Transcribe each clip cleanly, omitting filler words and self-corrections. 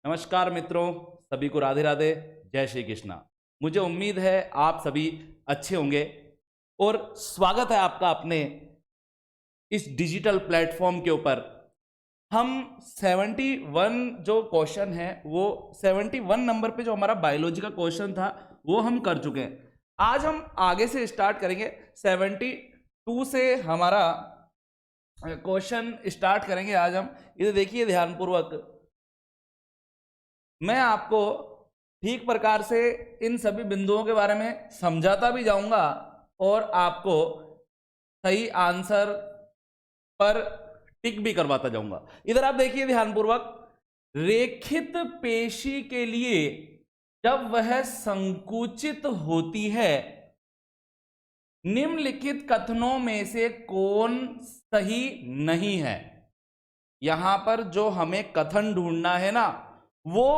नमस्कार मित्रों, सभी को राधे राधे, जय श्री कृष्णा। मुझे उम्मीद है आप सभी अच्छे होंगे और स्वागत है आपका अपने इस डिजिटल प्लेटफॉर्म के ऊपर। हम 71 जो क्वेश्चन है वो 71 नंबर पे जो हमारा बायोलॉजी का क्वेश्चन था वो हम कर चुके हैं। आज हम आगे से स्टार्ट करेंगे, 72 से हमारा क्वेश्चन स्टार्ट करेंगे। आज हम इधर देखिए ध्यानपूर्वक, मैं आपको ठीक प्रकार से इन सभी बिंदुओं के बारे में समझाता भी जाऊंगा और आपको सही आंसर पर टिक भी करवाता जाऊंगा। इधर आप देखिए ध्यानपूर्वक, रेखित पेशी के लिए जब वह संकुचित होती है, निम्नलिखित कथनों में से कौन सही नहीं है। यहां पर जो हमें कथन ढूंढना है ना, वो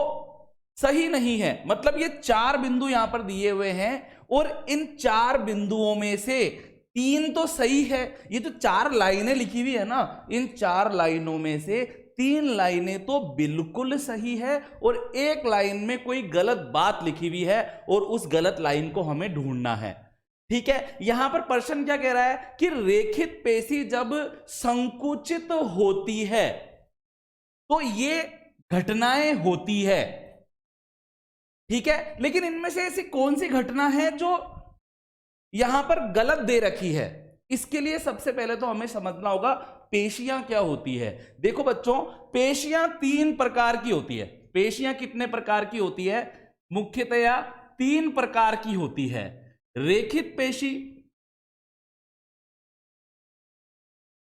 सही नहीं है। मतलब ये चार बिंदु यहां पर दिए हुए हैं और इन चार बिंदुओं में से तीन तो सही है। ये तो चार लाइनें लिखी हुई है ना, इन चार लाइनों में से तीन लाइनें तो बिल्कुल सही है और एक लाइन में कोई गलत बात लिखी हुई है और उस गलत लाइन को हमें ढूंढना है। ठीक है, यहां पर प्रश्न क्या कह रहा है कि रेखित पेशी जब संकुचित होती है तो ये घटनाएं होती है। ठीक है, लेकिन इनमें से ऐसी कौन सी घटना है जो यहां पर गलत दे रखी है। इसके लिए सबसे पहले तो हमें समझना होगा पेशियां क्या होती है। देखो बच्चों, पेशियां तीन प्रकार की होती है। पेशियां कितने प्रकार की होती है? मुख्यतया तीन प्रकार की होती है। रेखित पेशी,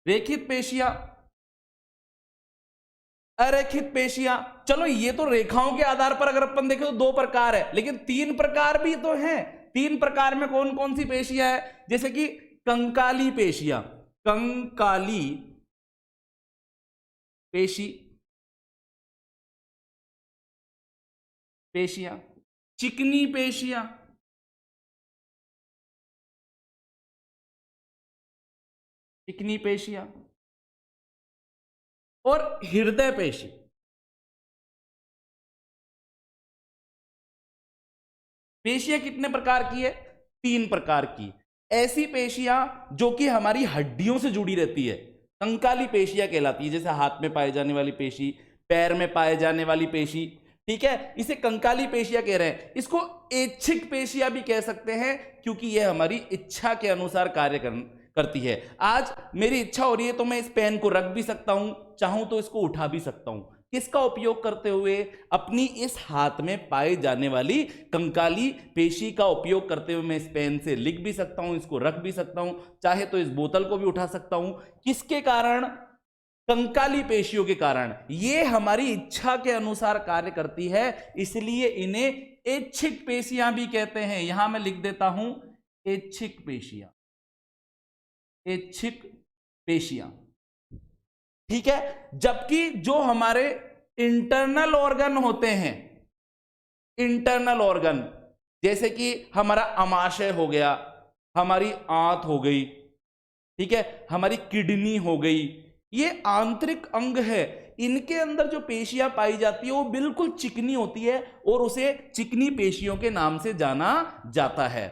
रेखित पेशियां, अरेखित पेशियां। चलो ये तो रेखाओं के आधार पर अगर अपन देखें तो दो प्रकार है, लेकिन तीन प्रकार भी तो हैं। तीन प्रकार में कौन कौन सी पेशियां है? जैसे कि कंकाली पेशियां, कंकाली पेशी, पेशियां, चिकनी पेशियां, चिकनी पेशियां और हृदय पेशी। पेशियां कितने प्रकार की है? तीन प्रकार की। ऐसी पेशियां जो कि हमारी हड्डियों से जुड़ी रहती है, कंकाली पेशियां कहलाती है। जैसे हाथ में पाए जाने वाली पेशी, पैर में पाए जाने वाली पेशी। ठीक है, इसे कंकाली पेशियां कह रहे हैं। इसको ऐच्छिक पेशियां भी कह सकते हैं क्योंकि यह हमारी इच्छा के अनुसार कार्य करती है। आज मेरी इच्छा हो रही है तो मैं इस पेन को रख भी सकता हूं, चाहूं तो इसको उठा भी सकता हूं। किसका उपयोग करते हुए? अपनी इस हाथ में पाई जाने वाली कंकाली पेशी का उपयोग करते हुए मैं इस पेन से लिख भी सकता हूं, इसको रख भी सकता हूं, चाहे तो इस बोतल को भी उठा सकता हूं। किसके कारण? कंकाली पेशियों के कारण। ये हमारी इच्छा के अनुसार कार्य करती है, इसलिए इन्हें ऐच्छिक पेशियां भी कहते हैं। यहां मैं लिख देता हूं ऐच्छिक पेशियां, ऐच्छिक पेशियां। ठीक है, जबकि जो हमारे इंटरनल ऑर्गन होते हैं, इंटरनल ऑर्गन जैसे कि हमारा अमाशय हो गया, हमारी आंत हो गई, ठीक है, हमारी किडनी हो गई, ये आंतरिक अंग है। इनके अंदर जो पेशियां पाई जाती है वो बिल्कुल चिकनी होती है और उसे चिकनी पेशियों के नाम से जाना जाता है।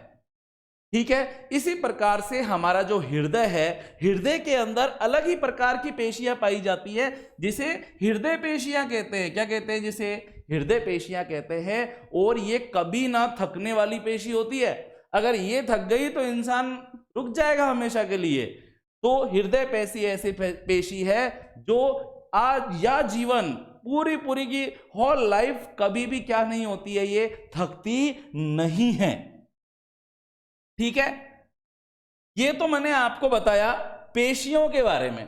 ठीक है, इसी प्रकार से हमारा जो हृदय है, हृदय के अंदर अलग ही प्रकार की पेशियां पाई जाती है जिसे हृदय पेशियां कहते हैं। क्या कहते हैं? जिसे हृदय पेशियां कहते हैं। और ये कभी ना थकने वाली पेशी होती है। अगर ये थक गई तो इंसान रुक जाएगा हमेशा के लिए। तो हृदय पेशी ऐसी पेशी है जो आज या जीवन पूरी पूरी की होल लाइफ कभी भी क्या नहीं होती है, ये थकती नहीं है। ठीक है, ये तो मैंने आपको बताया पेशियों के बारे में,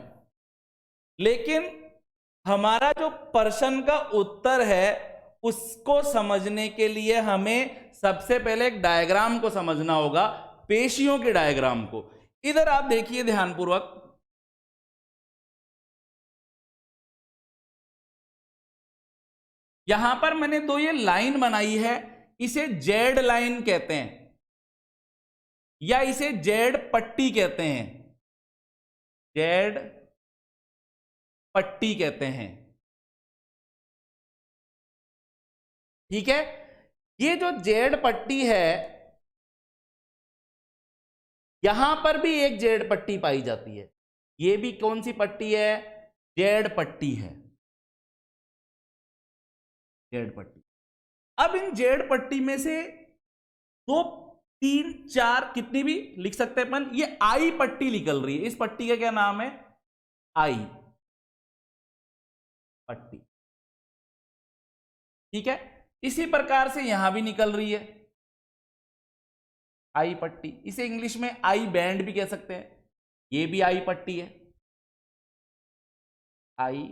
लेकिन हमारा जो प्रश्न का उत्तर है उसको समझने के लिए हमें सबसे पहले एक डायग्राम को समझना होगा, पेशियों के डायग्राम को। इधर आप देखिए ध्यानपूर्वक, यहां पर मैंने दो ये लाइन बनाई है, इसे जेड लाइन कहते हैं या इसे जेड पट्टी कहते हैं, जेड पट्टी कहते हैं। ठीक है, ये जो जेड पट्टी है, यहां पर भी एक जेड पट्टी पाई जाती है। ये भी कौन सी पट्टी है? जेड पट्टी है, जेड पट्टी। अब इन जेड पट्टी में से 2, 3, 4 कितनी भी लिख सकते हैं अपन, ये आई पट्टी निकल रही है। इस पट्टी का क्या नाम है? आई पट्टी। ठीक है, इसी प्रकार से यहां भी निकल रही है आई पट्टी। इसे इंग्लिश में आई बैंड भी कह सकते हैं। ये भी आई पट्टी है, आई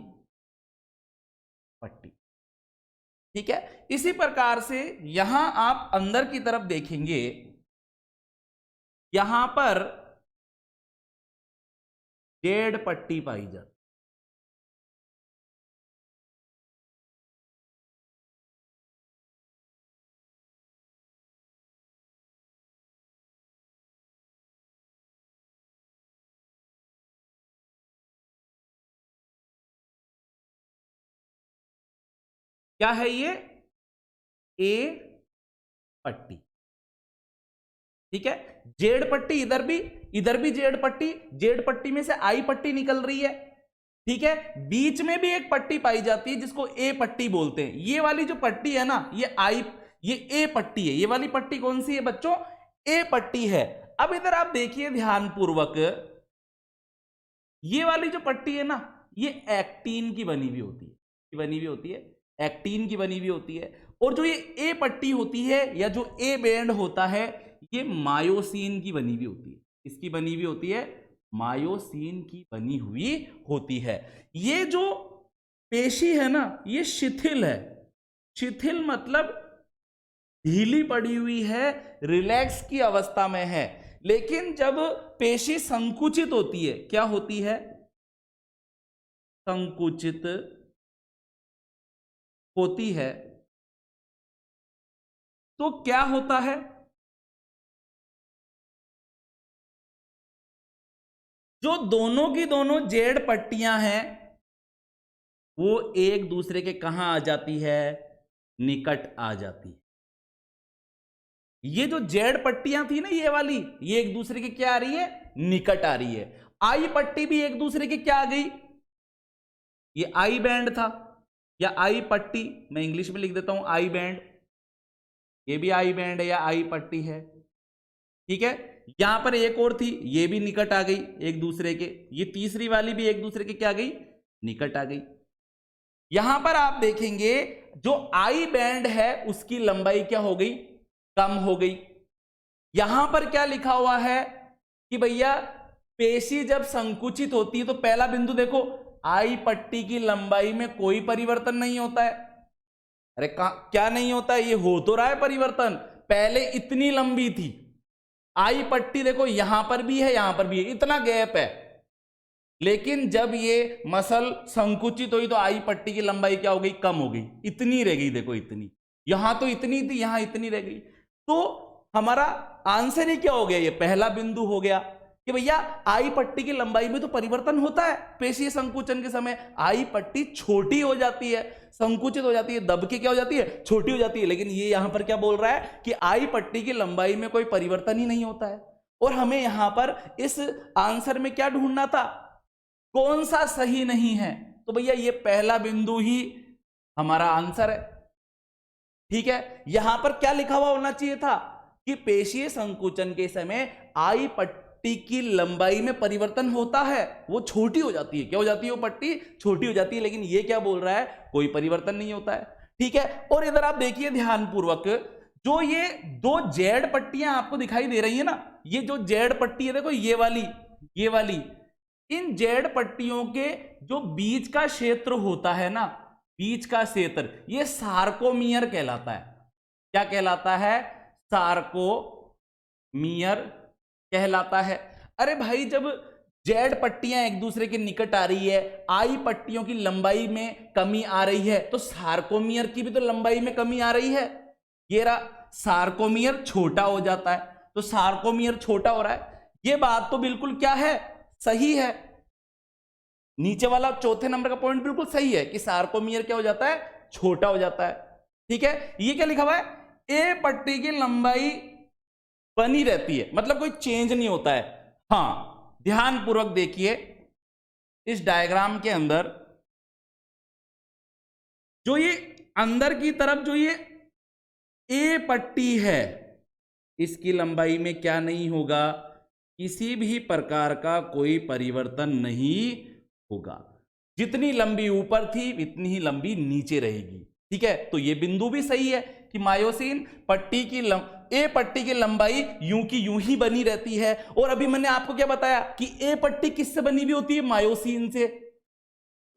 पट्टी। ठीक है, इसी प्रकार से यहां आप अंदर की तरफ देखेंगे, यहां पर जेड पट्टी पाई जाती। क्या है ये? ए पट्टी। ठीक है, जेड पट्टी इधर भी जेड पट्टी, जेड पट्टी में से आई पट्टी निकल रही है। ठीक है, बीच में भी एक पट्टी पाई जाती है जिसको ए पट्टी बोलते हैं। ये वाली जो पट्टी है ना, ये ए पट्टी है। ये वाली पट्टी कौन सी है बच्चों? ए पट्टी है। अब इधर आप देखिए ध्यानपूर्वक, ये वाली जो पट्टी है ना, ये एक्टीन की बनी हुई होती है, एक्टीन की बनी हुई होती है। और जो ये ए पट्टी होती है या जो ए बैंड होता है, ये मायोसिन की बनी हुई होती है। इसकी बनी हुई होती है, मायोसिन की बनी हुई होती है। ये जो पेशी है ना, ये शिथिल है। शिथिल मतलब ढीली पड़ी हुई है, रिलैक्स की अवस्था में है। लेकिन जब पेशी संकुचित होती है, क्या होती है? संकुचित होती है, तो क्या होता है? जो दोनों की दोनों जेड पट्टियां हैं, वो एक दूसरे के कहां आ जाती है? निकट आ जाती है। ये जो जेड पट्टियां थी ना, ये वाली, ये एक दूसरे के क्या आ रही है? निकट आ रही है। आई पट्टी भी एक दूसरे के क्या आ गई? ये आई बैंड था या आई पट्टी, मैं इंग्लिश में लिख देता हूं आई बैंड। ये भी आई बैंड है या आई पट्टी है। ठीक है, यहां पर एक और थी, ये भी निकट आ गई एक दूसरे के। ये तीसरी वाली भी एक दूसरे के क्या आ गई? निकट आ गई। यहां पर आप देखेंगे जो आई बैंड है उसकी लंबाई क्या हो गई? कम हो गई। यहां पर क्या लिखा हुआ है कि भैया पेशी जब संकुचित होती है तो पहला बिंदु देखो, आई पट्टी की लंबाई में कोई परिवर्तन नहीं होता है। अरे क्या नहीं होता है? ये हो तो रहा है परिवर्तन। पहले इतनी लंबी थी आई पट्टी, देखो यहां पर भी है, यहां पर भी है, इतना गैप है। लेकिन जब ये मसल संकुचित हुई तो आई पट्टी की लंबाई क्या हो गई? कम हो गई, इतनी रह गई। देखो इतनी, यहां तो इतनी थी, यहां इतनी रह गई। तो हमारा आंसर ही क्या हो गया? ये पहला बिंदु हो गया कि भैया आई पट्टी की लंबाई में तो परिवर्तन होता है पेशीय संकुचन के समय। आई पट्टी छोटी हो जाती है, संकुचित हो जाती है, दब के क्या हो जाती है? छोटी हो जाती है। लेकिन ये यहां पर क्या बोल रहा है कि आई पट्टी की लंबाई में कोई परिवर्तन ही नहीं होता है। और हमें यहां पर इस आंसर में क्या ढूंढना था? कौन सा सही नहीं है? तो भैया ये पहला बिंदु ही हमारा आंसर है। ठीक है, यहां पर क्या लिखा हुआ होना चाहिए था कि पेशीय संकुचन के समय आई पट्टी की लंबाई में परिवर्तन होता है, वो छोटी हो जाती है। क्या हो जाती है? वो पट्टी छोटी हो जाती है। लेकिन ये क्या बोल रहा है? कोई परिवर्तन नहीं होता है। ठीक है, और इधर आप देखिए ध्यानपूर्वक, जो ये दो जेड पट्टियां आपको दिखाई दे रही है ना, ये जो जेड पट्टी है देखो, ये वाली, इन जेड पट्टियों के जो बीच का क्षेत्र होता है ना, बीच का क्षेत्र, ये सार्कोमियर कहलाता है। क्या कहलाता है? सार्कोमियर कहलाता है। अरे भाई, जब जेड पट्टियां एक दूसरे के निकट आ रही है, आई पट्टियों की लंबाई में कमी आ रही है, तो सार्कोमियर की भी तो लंबाई में कमी आ रही है। ये रहा, सार्कोमियर छोटा हो जाता है। तो सार्कोमियर छोटा हो रहा है, ये बात तो बिल्कुल क्या है? सही है। नीचे वाला चौथे नंबर का पॉइंट बिल्कुल सही है कि सार्कोमियर क्या हो जाता है? छोटा हो जाता है। ठीक है, ये क्या लिखा हुआ है, ए पट्टी की लंबाई बनी रहती है, मतलब कोई चेंज नहीं होता है। हाँ, ध्यान पूर्वक देखिए, इस डायग्राम के अंदर जो ये अंदर की तरफ जो ये ए पट्टी है, इसकी लंबाई में क्या नहीं होगा, किसी भी प्रकार का कोई परिवर्तन नहीं होगा। जितनी लंबी ऊपर थी इतनी ही लंबी नीचे रहेगी। ठीक है, तो ये बिंदु भी सही है कि मायोसिन पट्टी की ए पट्टी की लंबाई यूं की यूं ही बनी रहती है। और अभी मैंने आपको क्या बताया कि ए पट्टी किससे बनी हुई होती है, मायोसिन से।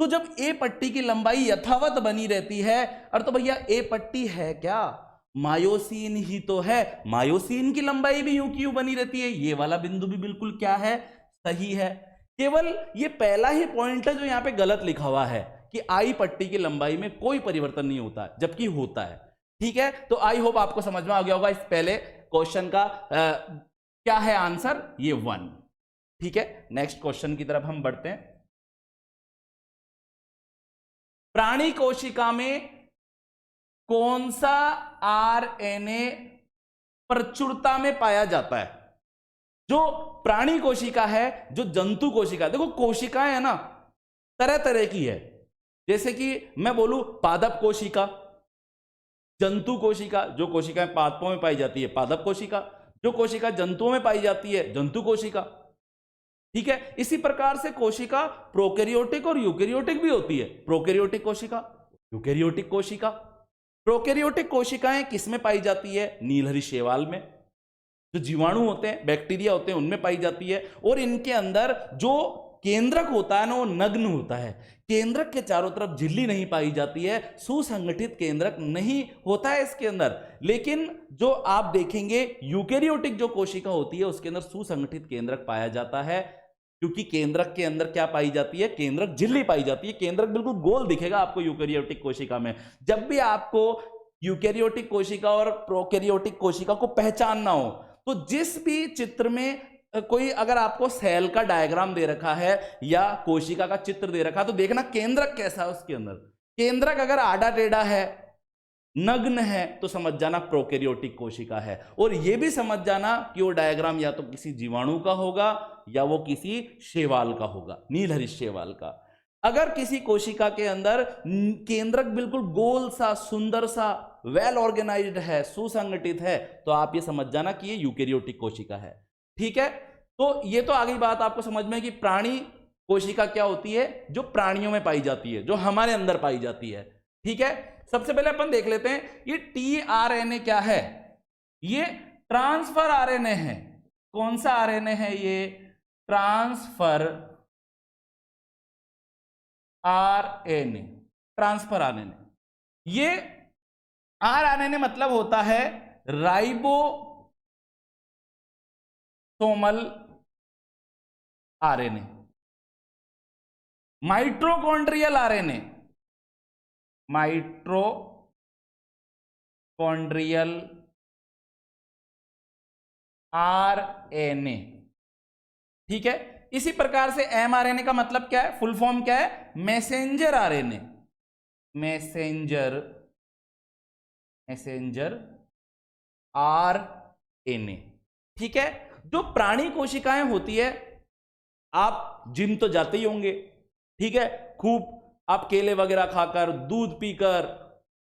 तो जब ए पट्टी की लंबाई यथावत बनी रहती है, और तो भैया ए पट्टी है क्या, मायोसिन ही तो है, मायोसिन की लंबाई भी यूं की यूं बनी रहती है। ये वाला बिंदु भी बिल्कुल क्या है, सही है। केवल ये पहला ही पॉइंट है जो यहां पे गलत लिखा हुआ है कि आई पट्टी की लंबाई में कोई परिवर्तन नहीं होता, जबकि होता है। ठीक है, तो आई होप आपको समझ में आ गया होगा इस पहले क्वेश्चन का क्या है आंसर, ये 1। ठीक है, नेक्स्ट क्वेश्चन की तरफ हम बढ़ते हैं। प्राणी कोशिका में कौन सा आरएनए प्रचुरता में पाया जाता है। जो प्राणी कोशिका है, जो जंतु कोशिका, देखो कोशिकाएं है ना तरह तरह की है। जैसे कि मैं बोलूं पादप कोशिका, जंतु कोशिका, जो कोशिकाएं पादपों में पाई जाती है पादप कोशिका, जो कोशिका जंतुओं में पाई जाती है जंतु कोशिका। ठीक है, इसी प्रकार से कोशिका प्रोकैरियोटिक और यूकैरियोटिक भी होती है। प्रोकैरियोटिक कोशिका, यूकैरियोटिक कोशिका। प्रोकैरियोटिक कोशिकाएं किसमें पाई जाती है, नीलहरी शैवाल में। जो जीवाणु होते हैं, बैक्टीरिया होते हैं, उनमें पाई जाती है। और इनके अंदर जो केंद्रक होता है ना, वो नग्न होता है। केंद्रक के चारों तरफ झिल्ली नहीं पाई जाती है, सुसंगठित केंद्रक नहीं होता है इसके अंदर। लेकिन जो आप देखेंगे यूकैरियोटिक जो कोशिका होती है उसके अंदर सुसंगठित केंद्रक पाया जाता है। क्योंकि केंद्रक के अंदर क्या पाई जाती है, केंद्रक झिल्ली पाई जाती है। केंद्रक बिल्कुल गोल दिखेगा आपको यूकैरियोटिक कोशिका में। जब भी आपको यूकैरियोटिक कोशिका और प्रोकैरियोटिक कोशिका को पहचानना हो, तो जिस भी चित्र में कोई अगर आपको सेल का डायग्राम दे रखा है या कोशिका का चित्र दे रखा है, तो देखना केंद्रक कैसा है उसके अंदर। केंद्रक अगर आड़ा टेढ़ा है, नग्न है, तो समझ जाना प्रोकैरियोटिक कोशिका है। और यह भी समझ जाना कि वो डायग्राम या तो किसी जीवाणु का होगा या वो किसी शैवाल का होगा, नीलहरी शैवाल का। अगर किसी कोशिका के अंदर केंद्रक बिल्कुल गोल सा, सुंदर सा, वेल ऑर्गेनाइज्ड है, सुसंगठित है, तो आप ये समझ जाना कि ये यूकैरियोटिक कोशिका है। ठीक है, तो ये तो आ गई बात आपको समझ में कि प्राणी कोशिका क्या होती है, जो प्राणियों में पाई जाती है, जो हमारे अंदर पाई जाती है। ठीक है, सबसे पहले अपन देख लेते हैं ये टीआरएनए क्या है। ये ट्रांसफर आरएनए है। कौन सा आरएनए है ये, ट्रांसफर आरएनए, ट्रांसफर आरएनए। ये आरएनए मतलब होता है ribosomal RNA, mitochondrial RNA, mitochondrial RNA. ठीक है, इसी प्रकार से एमआरएनए का मतलब क्या है, फुल फॉर्म क्या है, मैसेंजर आरएनए, मैसेंजर आरएनए। ठीक है, जो प्राणी कोशिकाएं होती है, आप जिम तो जाते ही होंगे। ठीक है, खूब आप केले वगैरह खाकर, दूध पीकर,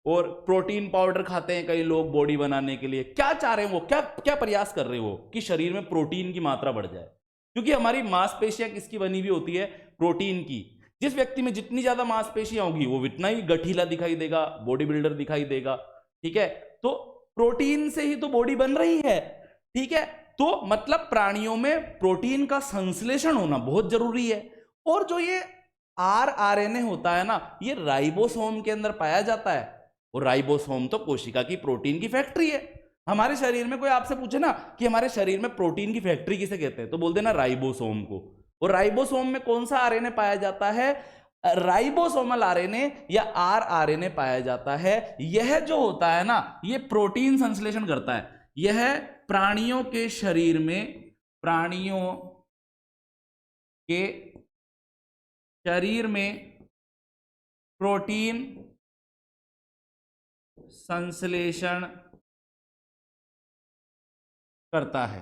और प्रोटीन पाउडर खाते हैं कई लोग बॉडी बनाने के लिए। क्या चाह रहे हैं वो, क्या क्या प्रयास कर रहे हो कि शरीर में प्रोटीन की मात्रा बढ़ जाए। क्योंकि हमारी मांसपेशियां किसकी बनी हुई होती है, प्रोटीन की। जिस व्यक्ति में जितनी ज्यादा मांसपेशियां होगी वो उतना ही गठीला दिखाई देगा, बॉडी बिल्डर दिखाई देगा। ठीक है, तो प्रोटीन से ही तो बॉडी बन रही है। ठीक है, तो मतलब प्राणियों में प्रोटीन का संश्लेषण होना बहुत जरूरी है। और जो ये आरएनए होता है ना, ये राइबोसोम के अंदर पाया जाता है। और राइबोसोम तो कोशिका की प्रोटीन की फैक्ट्री है। हमारे शरीर में कोई आपसे पूछे ना कि हमारे शरीर में प्रोटीन की फैक्ट्री किसे कहते हैं, तो बोल देना राइबोसोम को। और राइबोसोम में कौन सा आरएनए पाया जाता है, राइबोसोमल आरएनए या आरएनए पाया जाता है। यह जो होता है ना, ये प्रोटीन संश्लेषण करता है। यह प्राणियों के शरीर में, प्राणियों के शरीर में प्रोटीन संश्लेषण करता है।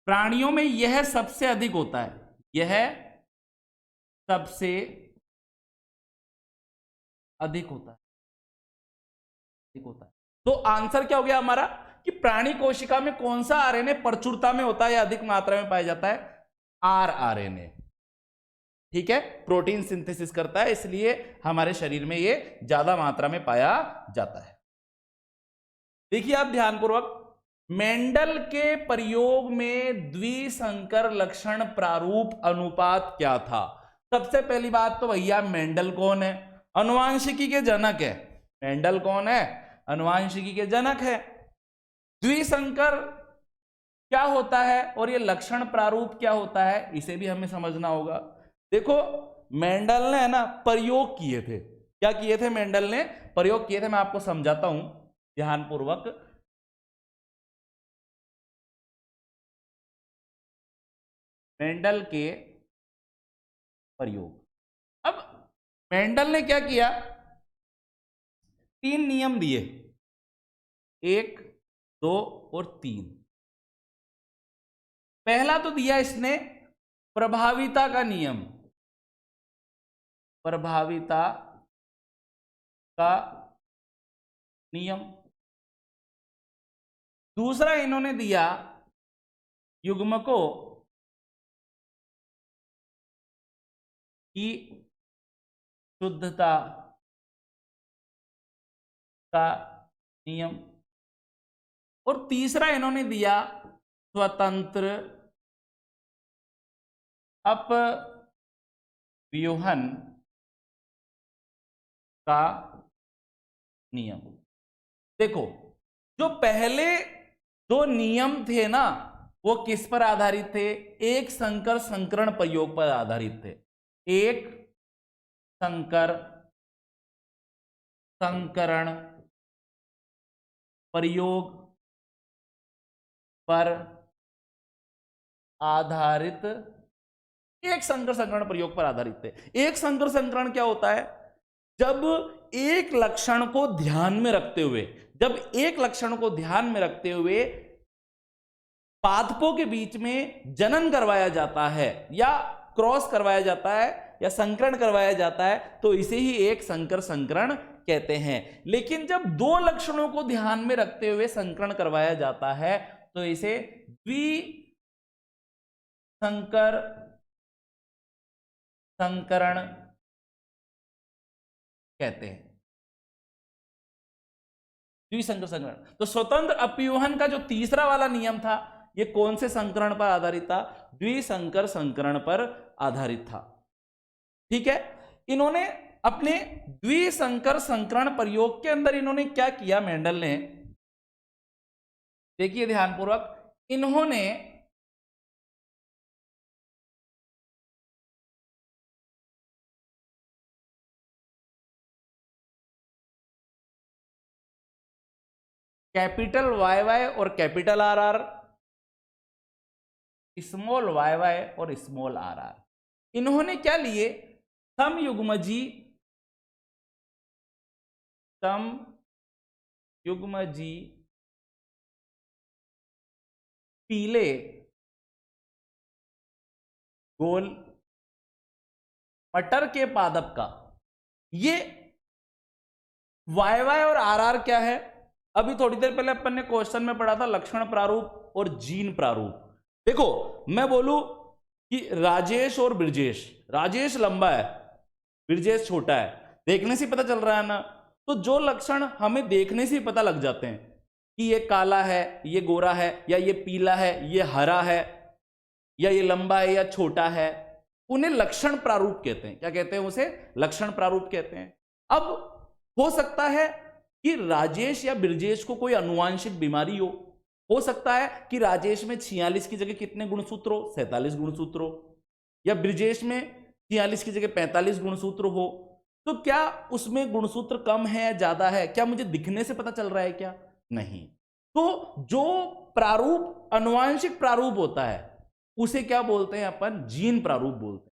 प्राणियों में यह सबसे अधिक होता है, यह सबसे अधिक होता है, अधिक होता है। तो आंसर क्या हो गया हमारा कि प्राणी कोशिका में कौन सा आरएनए प्रचुरता में होता है या अधिक मात्रा में पाया जाता है? आरएनए। ठीक है, प्रोटीन सिंथेसिस करता है, इसलिए हमारे शरीर में ये ज्यादा मात्रा में पाया जाता है। देखिए आप ध्यानपूर्वक, मेंडल के प्रयोग में द्विसंकर लक्षण प्रारूप अनुपात क्या था? सबसे पहली बात तो भैया मेंडल कौन है? अनुवांशिकी के जनक है। मेंडल कौन है? अनुवांशिकी के जनक है। द्विसंकर क्या होता है और ये लक्षण प्रारूप क्या होता है, इसे भी हमें समझना होगा। देखो मेंडल ने है ना प्रयोग किए थे। क्या किए थे? मेंडल ने प्रयोग किए थे। मैं आपको समझाता हूं ध्यानपूर्वक। मेंडल के प्रयोग, अब मेंडल ने क्या किया? 3 नियम दिए, 1, 2 और 3। पहला तो दिया इसने प्रभाविता का नियम, प्रभाविता का नियम। दूसरा इन्होंने दिया युग्मकों की शुद्धता का नियम। और तीसरा इन्होंने दिया स्वतंत्र अपव्यूहन का नियम। देखो जो पहले 2 नियम थे ना, वो किस पर आधारित थे? एक संकर संकरण प्रयोग पर आधारित थे। एक संकर संकरण प्रयोग पर आधारित, एक संकर संकरण प्रयोग पर आधारित थे। एक संकर संकरण क्या होता है? जब एक लक्षण को ध्यान में रखते हुए, जब एक लक्षण को ध्यान में रखते हुए पादपों के बीच में जनन करवाया जाता है या क्रॉस करवाया जाता है या संकरण करवाया जाता है, तो इसे ही एक संकर संकरण कहते हैं। लेकिन जब 2 लक्षणों को ध्यान में रखते हुए संकरण करवाया जाता है तो इसे द्विसंकर संकरण कहते हैं। द्विसंकर संकरण। तो स्वतंत्र अपव्यूहन का जो तीसरा वाला नियम था, ये कौन से संकरण पर आधारित था? द्विसंकर संकरण पर आधारित था। ठीक है, इन्होंने अपने द्विसंकर संकरण प्रयोग के अंदर इन्होंने क्या किया? मेंडल ने, देखिए ध्यानपूर्वक, इन्होंने कैपिटल YY और कैपिटल RR, स्मॉल YY और स्मॉल RR, इन्होंने क्या लिए? समयुग्मजी पीले गोल मटर के पादप का। ये YY और RR क्या है? अभी थोड़ी देर पहले अपन ने क्वेश्चन में पढ़ा था लक्षण प्रारूप और जीन प्रारूप। देखो मैं बोलूं कि राजेश और ब्रिजेश, राजेश लंबा है, ब्रिजेश छोटा है, देखने से पता चल रहा है ना। तो जो लक्षण हमें देखने से ही पता लग जाते हैं कि ये काला है, ये गोरा है, या ये पीला है, ये हरा है, या ये लंबा है या छोटा है, उन्हें लक्षण प्रारूप कहते हैं। क्या कहते हैं? उसे लक्षण प्रारूप कहते हैं। अब हो सकता है कि राजेश या ब्रिजेश को कोई अनुवांशिक बीमारी हो सकता है कि राजेश में 46 की जगह कितने गुणसूत्र हो? 47 गुणसूत्र हो, या ब्रिजेश में 46 की जगह 45 गुणसूत्र हो। तो क्या उसमें गुणसूत्र कम है या ज्यादा है, क्या मुझे दिखने से पता चल रहा है क्या? नहीं। तो जो प्रारूप अनुवांशिक प्रारूप होता है उसे क्या बोलते हैं अपन? जीन प्रारूप बोलते हैं।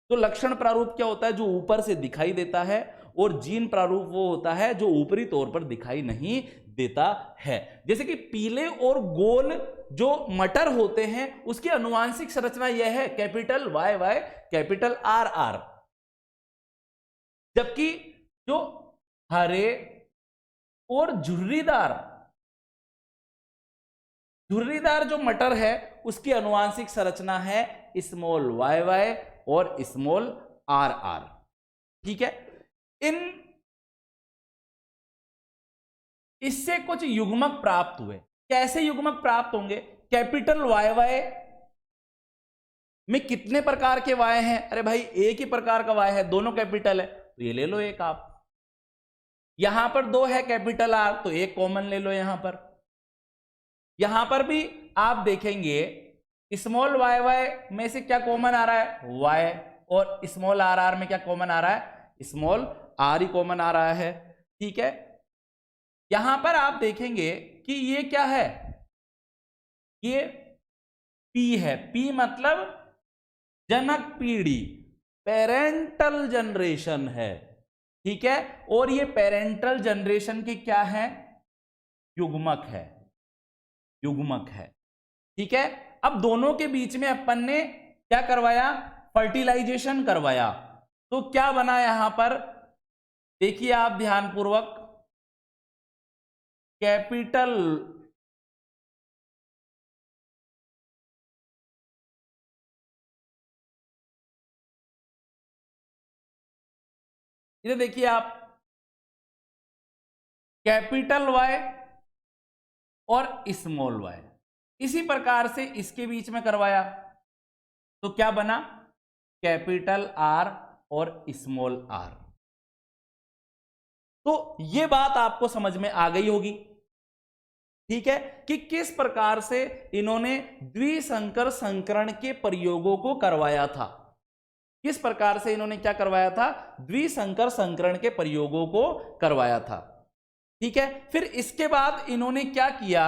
तो लक्षण प्रारूप क्या होता है? जो ऊपर से दिखाई देता है, और जीन प्रारूप वो होता है जो ऊपरी तौर पर दिखाई नहीं देता है। जैसे कि पीले और गोल जो मटर होते हैं उसकी अनुवांशिक संरचना यह है, capital Y Y capital R R, जबकि जो हरे और झुर्रीदार जो मटर है उसकी अनुवांशिक संरचना है स्मॉल वाई वाई और स्मॉल आर आर। ठीक है, इससे कुछ युग्मक प्राप्त हुए। कैसे युग्मक प्राप्त होंगे? कैपिटल वाई वाई में कितने प्रकार के वाई हैं? अरे भाई एक ही प्रकार का वाई है, दोनों कैपिटल है, तो ये ले लो एक आप। यहां पर दो है कैपिटल आर, तो एक कॉमन ले लो यहां पर। यहां पर भी आप देखेंगे स्मॉल वाई वाई में से क्या कॉमन आ रहा है? वाई, और स्मॉल आर आर में क्या कॉमन आ रहा है? स्मॉल आर ही कॉमन आ रहा है। ठीक है, यहां पर आप देखेंगे कि ये क्या है? ये पी है। पी मतलब जनक पीढ़ी, पेरेंटल जनरेशन है। ठीक है, और ये पेरेंटल जनरेशन की क्या है? युग्मक है, युग्मक है। ठीक है, अब दोनों के बीच में अपन ने क्या करवाया? फर्टिलाइजेशन करवाया। तो क्या बना यहां पर? देखिए आप ध्यानपूर्वक, कैपिटल इधर देखिए आप, कैपिटल वाई और स्मॉल वाई, इसी प्रकार से इसके बीच में करवाया, तो क्या बना? कैपिटल आर और स्मॉल आर। तो ये बात आपको समझ में आ गई होगी। ठीक है, कि किस प्रकार से इन्होंने द्विसंकर संकरण के प्रयोगों को करवाया था। किस प्रकार से इन्होंने क्या करवाया था? द्विसंकर संकरण के प्रयोगों को करवाया था। ठीक है, फिर इसके बाद इन्होंने क्या किया?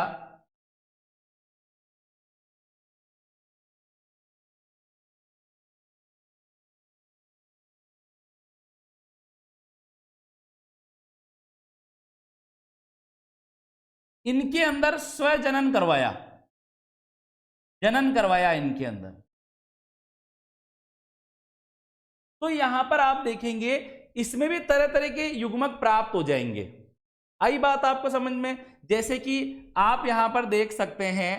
इनके अंदर स्वजनन करवाया, जनन करवाया इनके अंदर। तो यहां पर आप देखेंगे इसमें भी तरह तरह के युग्मक प्राप्त हो जाएंगे। आई बात आपको समझ में? जैसे कि आप यहां पर देख सकते हैं,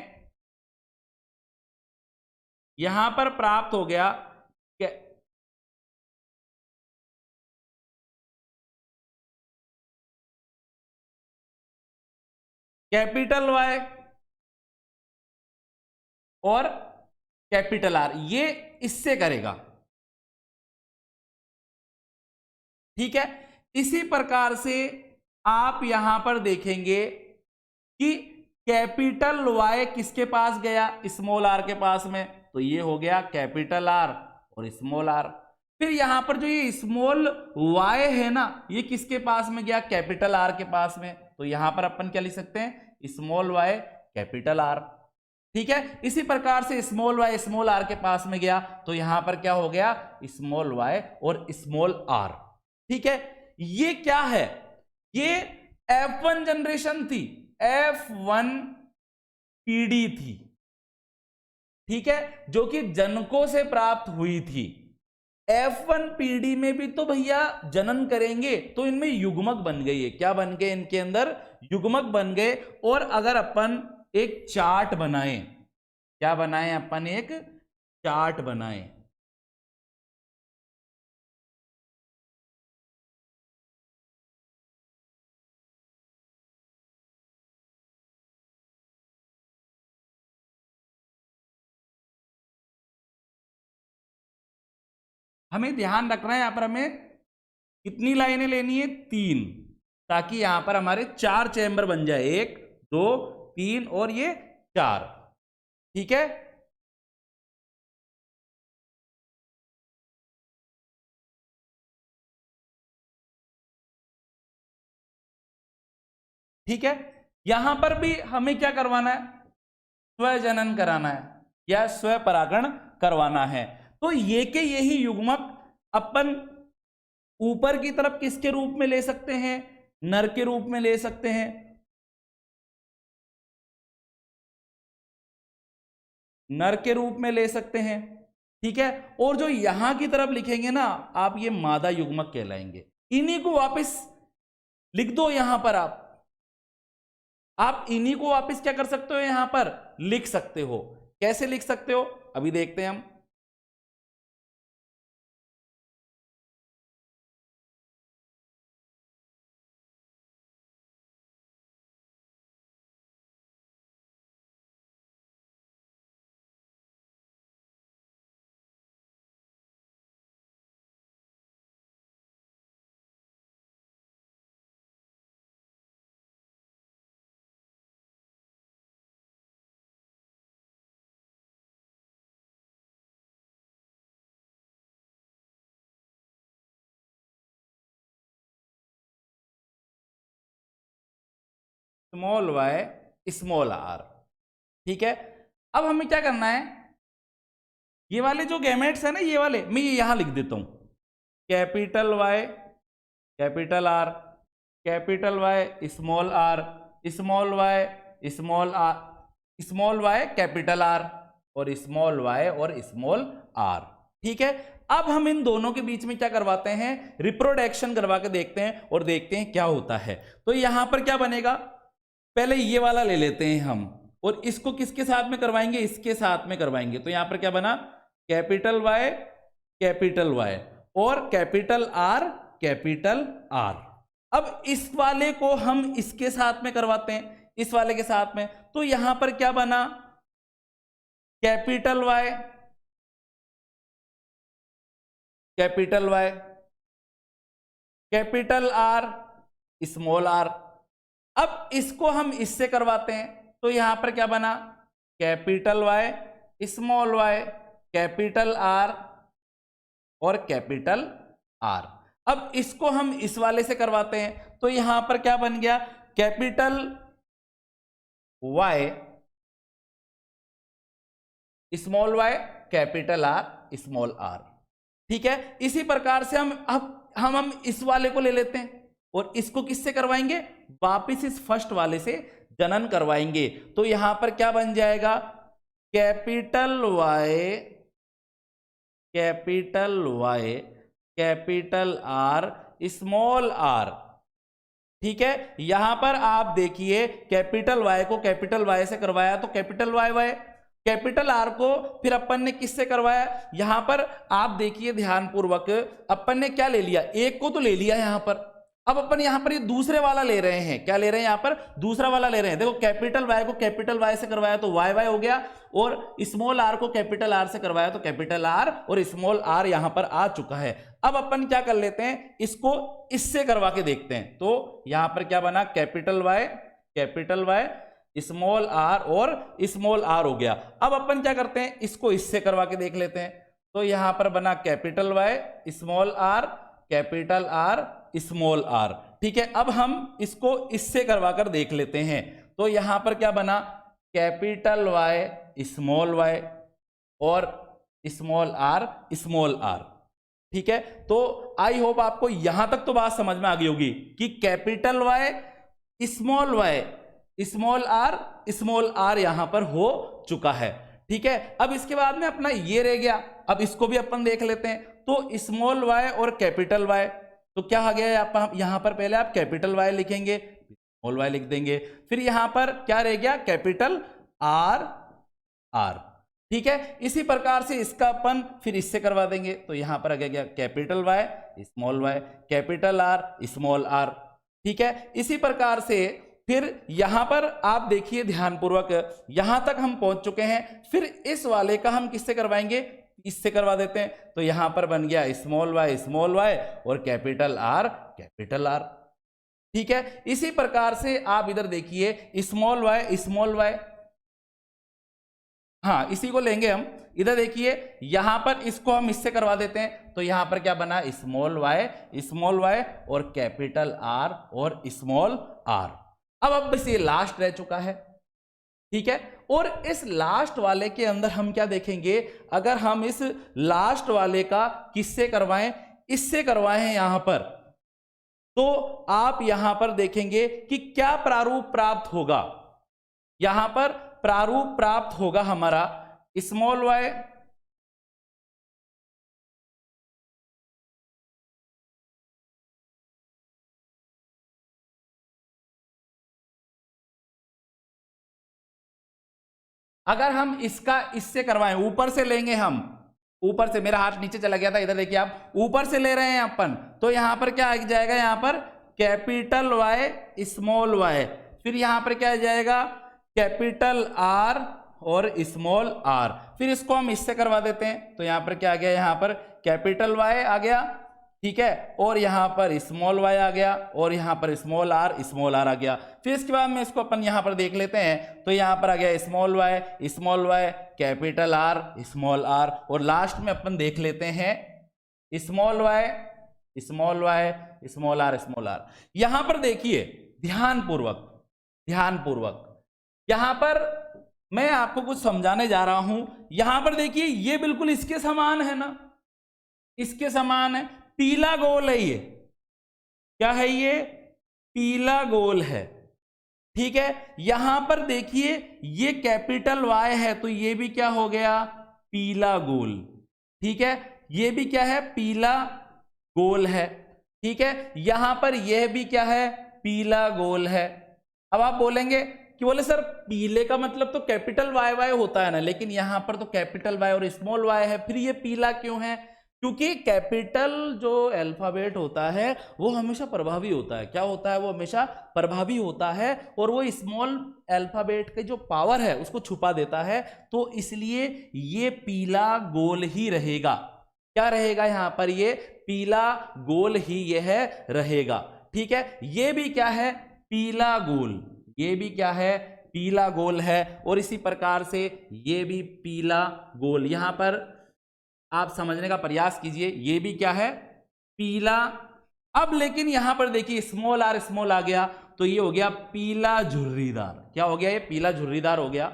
यहां पर प्राप्त हो गया कैपिटल वाई और कैपिटल आर, ये इससे करेगा। ठीक है, इसी प्रकार से आप यहां पर देखेंगे कि कैपिटल वाई किसके पास गया? स्मॉल आर के पास में, तो ये हो गया कैपिटल आर और स्मॉल आर। फिर यहां पर जो ये स्मॉल वाई है ना, ये किसके पास में गया? कैपिटल आर के पास में, तो यहां पर अपन क्या लिख सकते हैं? Small Y capital R. ठीक है, इसी प्रकार से स्मॉल वाई स्मॉल आर के पास में गया, तो यहां पर क्या हो गया? स्मॉल वाई और स्मॉल आर। ठीक है, ये क्या है? ये F1 जनरेशन थी, F1 पीढ़ी थी। ठीक है, जो कि जनकों से प्राप्त हुई थी। F1 पीढ़ी में भी तो भैया जनन करेंगे, तो इनमें युग्मक बन गई है। क्या बन गए? इनके अंदर युग्मक बन गए। और अगर अपन एक चार्ट बनाएं, क्या बनाएं अपन? एक चार्ट बनाएं। हमें ध्यान रखना है, यहाँ पर हमें कितनी लाइनें लेनी है? 3, ताकि यहां पर हमारे 4 चैम्बर बन जाए, 1 2 3 और ये 4। ठीक है, ठीक है, यहां पर भी हमें क्या करवाना है? स्वजनन कराना है या स्वपरागण करवाना है। तो ये के यही युग्मक अपन ऊपर की तरफ किसके रूप में ले सकते हैं, नर के रूप में ले सकते हैं, नर के रूप में ले सकते हैं, ठीक है। और जो यहां की तरफ लिखेंगे ना आप, ये मादा युग्मक कहलाएंगे। इन्हीं को वापस लिख दो यहां पर, आप इन्हीं को वापस क्या कर सकते हो, यहां पर लिख सकते हो। कैसे लिख सकते हो अभी देखते हैं हम। स्मॉल वाई स्मॉल आर, ठीक है। अब हमें क्या करना है, ये वाले जो गैमेट्स है ना, ये वाले मैं ये यहां लिख देता हूं, capital Y capital R, capital Y small R, small Y small R, small Y capital R, और स्मॉल वाई और स्मॉल आर, ठीक है। अब हम इन दोनों के बीच में क्या करवाते हैं, रिप्रोडक्शन करवा के देखते हैं और देखते हैं क्या होता है। तो यहां पर क्या बनेगा, पहले ये वाला ले लेते हैं हम, और इसको किसके साथ में करवाएंगे, इसके साथ में करवाएंगे। तो यहां पर क्या बना, कैपिटल वाई और कैपिटल आर। अब इस वाले को हम इसके साथ में करवाते हैं, इस वाले के साथ में। तो यहां पर क्या बना, capital Y capital R small R. अब इसको हम इससे करवाते हैं, तो यहां पर क्या बना, capital Y small Y capital R और कैपिटल आर। अब इसको हम इस वाले से करवाते हैं, तो यहां पर क्या बन गया, capital Y small Y capital R small R, ठीक है। इसी प्रकार से हम इस वाले को ले लेते हैं और इसको किससे करवाएंगे, वापिस इस फर्स्ट वाले से जनन करवाएंगे। तो यहां पर क्या बन जाएगा, capital Y capital R small R, ठीक है। यहां पर आप देखिए, कैपिटल वाई को कैपिटल वाई से करवाया तो कैपिटल वाई, कैपिटल आर को फिर अपन ने किससे करवाया, यहां पर आप देखिए ध्यानपूर्वक, अपन ने क्या ले लिया, एक को तो ले लिया यहां पर। अब अपन यहां पर ये दूसरे वाला ले रहे हैं, क्या ले रहे हैं, यहां पर दूसरा वाला ले रहे हैं। देखो कैपिटल वाई को कैपिटल वाई से करवाया तो वाई हो गया, और स्मॉल आर को कैपिटल आर से करवाया तो कैपिटल आर और स्मॉल आर यहां पर आ चुका है। अब अपन क्या कर लेते हैं, इसको इससे करवा के देखते हैं। तो यहां पर क्या बना, कैपिटल वाई स्मॉल आर और स्मॉल आर हो गया। अब अपन क्या करते हैं, इसको इससे करवा के देख लेते हैं। तो यहां पर बना capital Y small R capital R small R, ठीक है। अब हम इसको इससे करवा कर देख लेते हैं। तो यहां पर क्या बना, कैपिटल वाई स्मॉल वाई और स्मॉल आर, ठीक है। तो आई होप आपको यहां तक तो बात समझ में आ गई होगी कि कैपिटल वाई स्मॉल आर यहां पर हो चुका है, ठीक है। अब इसके बाद में अपना ये रह गया, अब इसको भी अपन देख लेते हैं। तो स्मॉल वाई और कैपिटल वाई, तो क्या आ गया, यहां पर पहले आप कैपिटल वाई लिखेंगे, स्मॉल वाई लिख देंगे, फिर यहां पर क्या रह गया, कैपिटल आर, ठीक है। इसी प्रकार से इसका अपन फिर इससे करवा देंगे। तो यहां पर आ गया capital Y small Y capital R small R, ठीक है। इसी प्रकार से फिर यहां पर आप देखिए ध्यानपूर्वक, यहां तक हम पहुंच चुके हैं। फिर इस वाले का हम किससे करवाएंगे, इससे करवा देते हैं। तो यहां पर बन गया स्मॉल वाई और कैपिटल आर, ठीक है। इसी प्रकार से आप इधर देखिए स्मॉल वाई, हाँ इसी को लेंगे हम। इधर देखिए यहां पर इसको हम इससे करवा देते हैं। तो यहां पर क्या बना, स्मॉल वाई और कैपिटल आर और स्मॉल आर। अब बस ये लास्ट रह चुका है, ठीक है। और इस लास्ट वाले के अंदर हम क्या देखेंगे, अगर हम इस लास्ट वाले का किससे करवाएं, इससे करवाएं यहां पर, तो आप यहां पर देखेंगे कि क्या प्रारूप प्राप्त होगा। यहां पर प्रारूप प्राप्त होगा हमारा स्मॉल y अगर हम इसका इससे करवाएं, ऊपर से लेंगे हम, ऊपर से, मेरा हाथ नीचे चला गया था, इधर देखिए आप, ऊपर से ले रहे हैं अपन, तो यहां पर क्या आ जाएगा, यहां पर कैपिटल Y स्मॉल y, फिर यहां पर क्या आ जाएगा कैपिटल R और स्मॉल r, फिर इसको हम इससे करवा देते हैं, तो यहां पर क्या आ गया, यहां पर कैपिटल Y आ गया, ठीक है, और यहां पर स्मॉल y आ गया, और यहां पर स्मॉल r आ गया। फिर इसके बाद में इसको अपन यहां पर देख लेते हैं, तो यहां पर आ गया small y capital R small r, और लास्ट में अपन देख लेते हैं स्मॉल y स्मॉल r। यहां पर देखिए ध्यानपूर्वक, ध्यानपूर्वक, यहां पर मैं आपको कुछ समझाने जा रहा हूं। यहां पर देखिए ये बिल्कुल इसके समान है ना, इसके समान है, पीला गोल है, ये क्या है, ये पीला गोल है, ठीक है। यहां पर देखिए ये कैपिटल Y है, तो ये भी क्या हो गया, पीला गोल, ठीक है, ये भी क्या है, पीला गोल है, ठीक है। यहां पर यह भी क्या है, पीला गोल है। अब आप बोलेंगे कि बोले सर पीले का मतलब तो कैपिटल Y होता है ना, लेकिन यहां पर तो कैपिटल Y और स्मॉल y है, फिर ये पीला क्यों है, क्योंकि कैपिटल जो अल्फाबेट होता है वो हमेशा प्रभावी होता है, क्या होता है, वो हमेशा प्रभावी होता है, और वो स्मॉल अल्फाबेट के जो पावर है उसको छुपा देता है, तो इसलिए ये पीला गोल ही रहेगा, क्या रहेगा, यहां पर ये पीला गोल ही यह रहेगा, ठीक है। ये भी क्या है, पीला गोल, ये भी क्या है, पीला गोल है, और इसी प्रकार से ये भी पीला गोल, यहां पर आप समझने का प्रयास कीजिए, ये भी क्या है, पीला। अब लेकिन यहां पर देखिए स्मॉल r स्मॉल आ गया, तो ये हो गया पीला झुर्रीदार, क्या हो गया, ये पीला झुर्रीदार हो गया।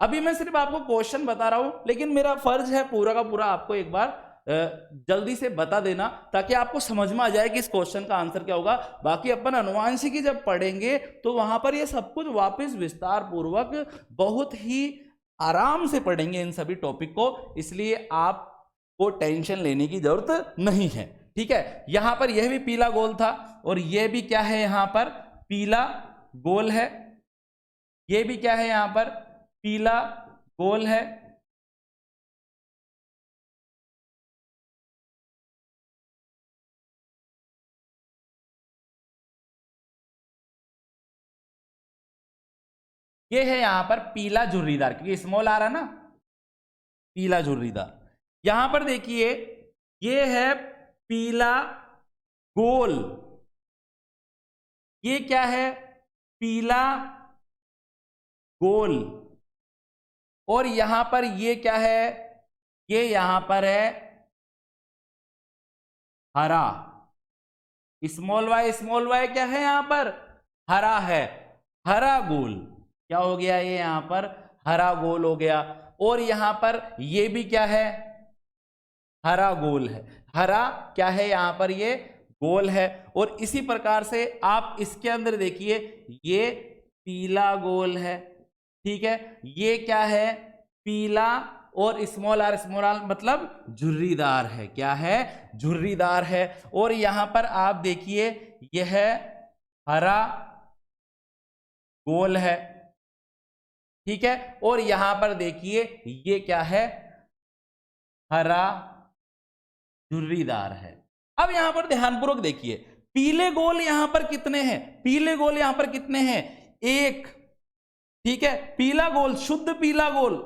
अभी मैं सिर्फ आपको क्वेश्चन बता रहा हूं, लेकिन मेरा फर्ज है पूरा का पूरा आपको एक बार जल्दी से बता देना, ताकि आपको समझ में आ जाए कि इस क्वेश्चन का आंसर क्या होगा। बाकी अपन अनुवांशिकी जब पढ़ेंगे तो वहां पर ये सब कुछ वापस विस्तार पूर्वक बहुत ही आराम से पढ़ेंगे इन सभी टॉपिक को, इसलिए आप को टेंशन लेने की जरूरत नहीं है, ठीक है। यहां पर यह भी पीला गोल था, और यह भी क्या है, यहां पर पीला गोल है, यह भी क्या है, यहां पर पीला गोल है, यह है यहां पर पीला झुर्रीदार, क्योंकि स्मॉल आ रहा है ना, पीला झुर्रीदार। यहां पर देखिए यह है पीला गोल, ये क्या है, पीला गोल, और यहां पर ये क्या है, ये यहां पर है हरा, स्मॉल y क्या है, यहां पर हरा है, हरा गोल, क्या हो गया, ये यहां पर हरा गोल हो गया, और यहां पर ये भी क्या है, हरा गोल है, हरा क्या है, यहां पर ये गोल है। और इसी प्रकार से आप इसके अंदर देखिए ये पीला गोल है, ठीक है, ये क्या है, पीला, और स्मॉल r मतलब झुर्रीदार है, क्या है, झुर्रीदार है। और यहां पर आप देखिए यह हरा गोल है, ठीक है, और यहां पर देखिए ये क्या है, हरा झुर्रीदार है। अब यहां पर ध्यानपूर्वक देखिए पीले गोल यहां पर कितने हैं, पीले गोल यहां पर कितने हैं, एक, ठीक है, पीला गोल, शुद्ध पीला गोल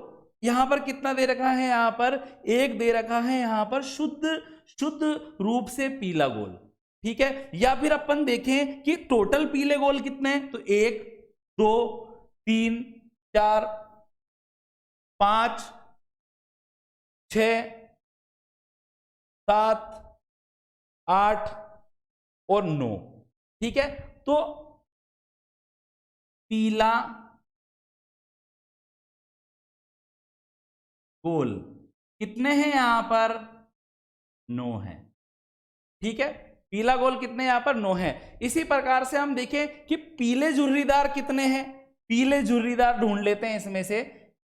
यहां पर कितना दे रखा है, यहां पर एक दे रखा है, यहां पर शुद्ध शुद्ध रूप से पीला गोल, ठीक है। या फिर अपन देखें कि टोटल पीले गोल कितने हैं, तो 1 2 3 4 5 6 7 8 और 9, ठीक है। तो पीला गोल कितने हैं यहां पर? 9 है। ठीक है, पीला गोल कितने यहां पर? 9 है। इसी प्रकार से हम देखें कि पीले झुर्रीदार कितने हैं। पीले झुर्रीदार ढूंढ लेते हैं इसमें से।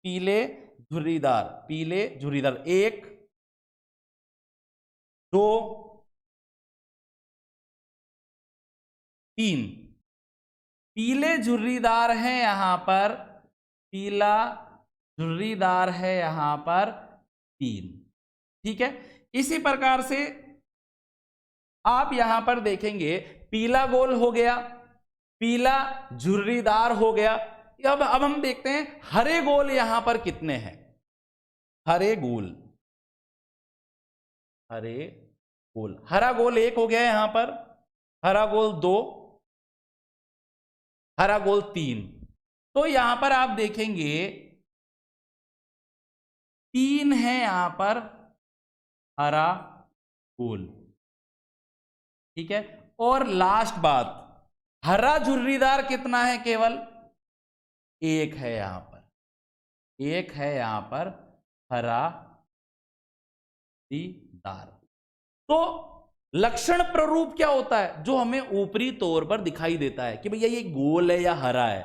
पीले झुर्रीदार, पीले झुर्रीदार 1 2 3 पीले झुर्रीदार हैं यहां पर। पीला झुर्रीदार है यहां पर 3। ठीक है, इसी प्रकार से आप यहां पर देखेंगे पीला गोल हो गया, पीला झुर्रीदार हो गया। अब हम देखते हैं हरे गोल यहां पर कितने हैं। हरे गोल, हरे गोल, हरा गोल 1 हो गया यहां पर, हरा गोल 2, हरा गोल 3। तो यहां पर आप देखेंगे 3 है यहां पर हरा गोल। ठीक है, और लास्ट बात, हरा झुर्रीदार कितना है? केवल 1 है यहां पर, 1 है यहां पर हरा झुर्रीदार। तो लक्षण प्रारूप क्या होता है? जो हमें ऊपरी तौर पर दिखाई देता है कि भैया ये गोल है या हरा है।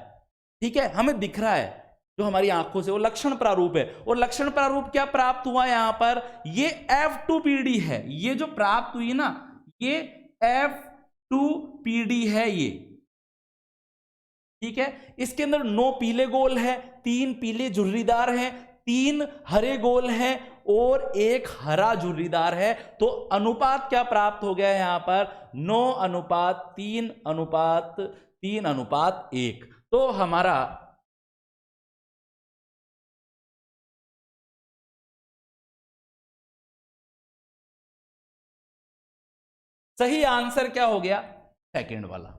ठीक है, हमें दिख रहा है जो हमारी आंखों से, वो लक्षण प्रारूप है। और लक्षण प्रारूप क्या प्राप्त हुआ यहां पर? ये F2PD है। ये जो प्राप्त हुई ना, ये F2PD है ये। ठीक है, इसके अंदर 9 पीले गोल है, 3 पीले झुर्रीदार हैं, 3 हरे गोल हैं और 1 हरा झुर्रीदार है। तो अनुपात क्या प्राप्त हो गया यहां पर? 9:3:3:1। तो हमारा सही आंसर क्या हो गया? सेकंड वाला,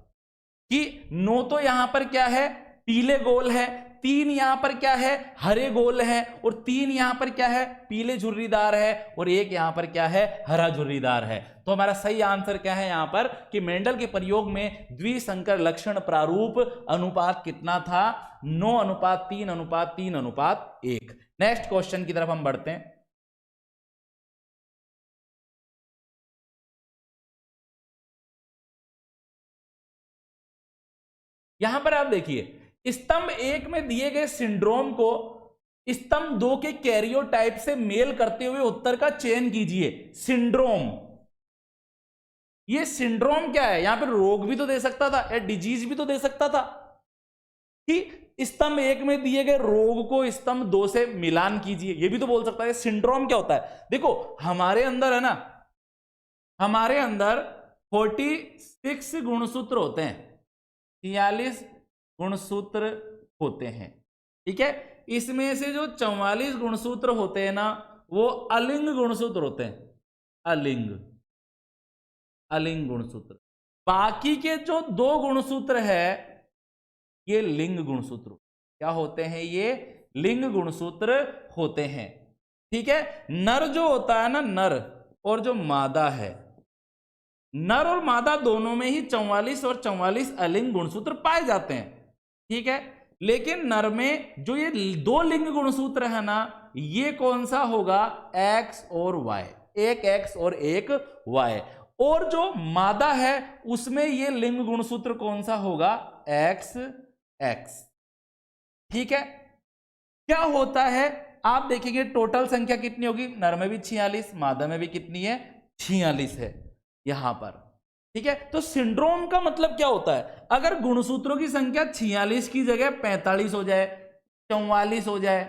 कि 9 तो यहां पर क्या है? पीले गोल है, 3 यहां पर क्या है? हरे गोल है, और 3 यहां पर क्या है? पीले झुर्रीदार है, और 1 यहां पर क्या है? हरा झुर्रीदार है। तो हमारा सही आंसर क्या है यहां पर? कि मेंडल के प्रयोग में द्विसंकर लक्षण प्रारूप अनुपात कितना था? 9:3:3:1। नेक्स्ट क्वेश्चन की तरफ हम बढ़ते हैं। यहां पर आप देखिए, स्तंभ 1 में दिए गए सिंड्रोम को स्तंभ 2 के कैरियोटाइप से मेल करते हुए उत्तर का चयन कीजिए। सिंड्रोम, ये सिंड्रोम क्या है? यहां पर रोग भी तो दे सकता था या डिजीज भी तो दे सकता था कि स्तंभ 1 में दिए गए रोग को स्तंभ 2 से मिलान कीजिए, ये भी तो बोल सकता है। सिंड्रोम क्या होता है? देखो हमारे अंदर है ना, हमारे अंदर 46 गुणसूत्र होते हैं, 46 गुणसूत्र होते हैं। ठीक है, इसमें से जो 44 गुणसूत्र होते हैं ना, वो अलिंग गुणसूत्र होते हैं। अलिंग, अलिंग गुणसूत्र। बाकी के जो 2 गुणसूत्र है, ये लिंग गुणसूत्र। क्या होते हैं? ये लिंग गुणसूत्र होते हैं। ठीक है, नर जो होता है ना, नर और जो मादा है, नर और मादा दोनों में ही 44 और 44 अलिंग गुणसूत्र पाए जाते हैं। ठीक है, लेकिन नर में जो ये 2 लिंग गुणसूत्र है ना, ये कौन सा होगा? X और Y, एक X और एक Y। और जो मादा है उसमें ये लिंग गुणसूत्र कौन सा होगा? XX। ठीक है, क्या होता है आप देखेंगे टोटल संख्या कितनी होगी? नर में भी 46, मादा में भी कितनी है? 46 है यहां पर। ठीक है, तो सिंड्रोम का मतलब क्या होता है? अगर गुणसूत्रों की संख्या 46 की जगह 45 हो जाए, 44 हो जाए,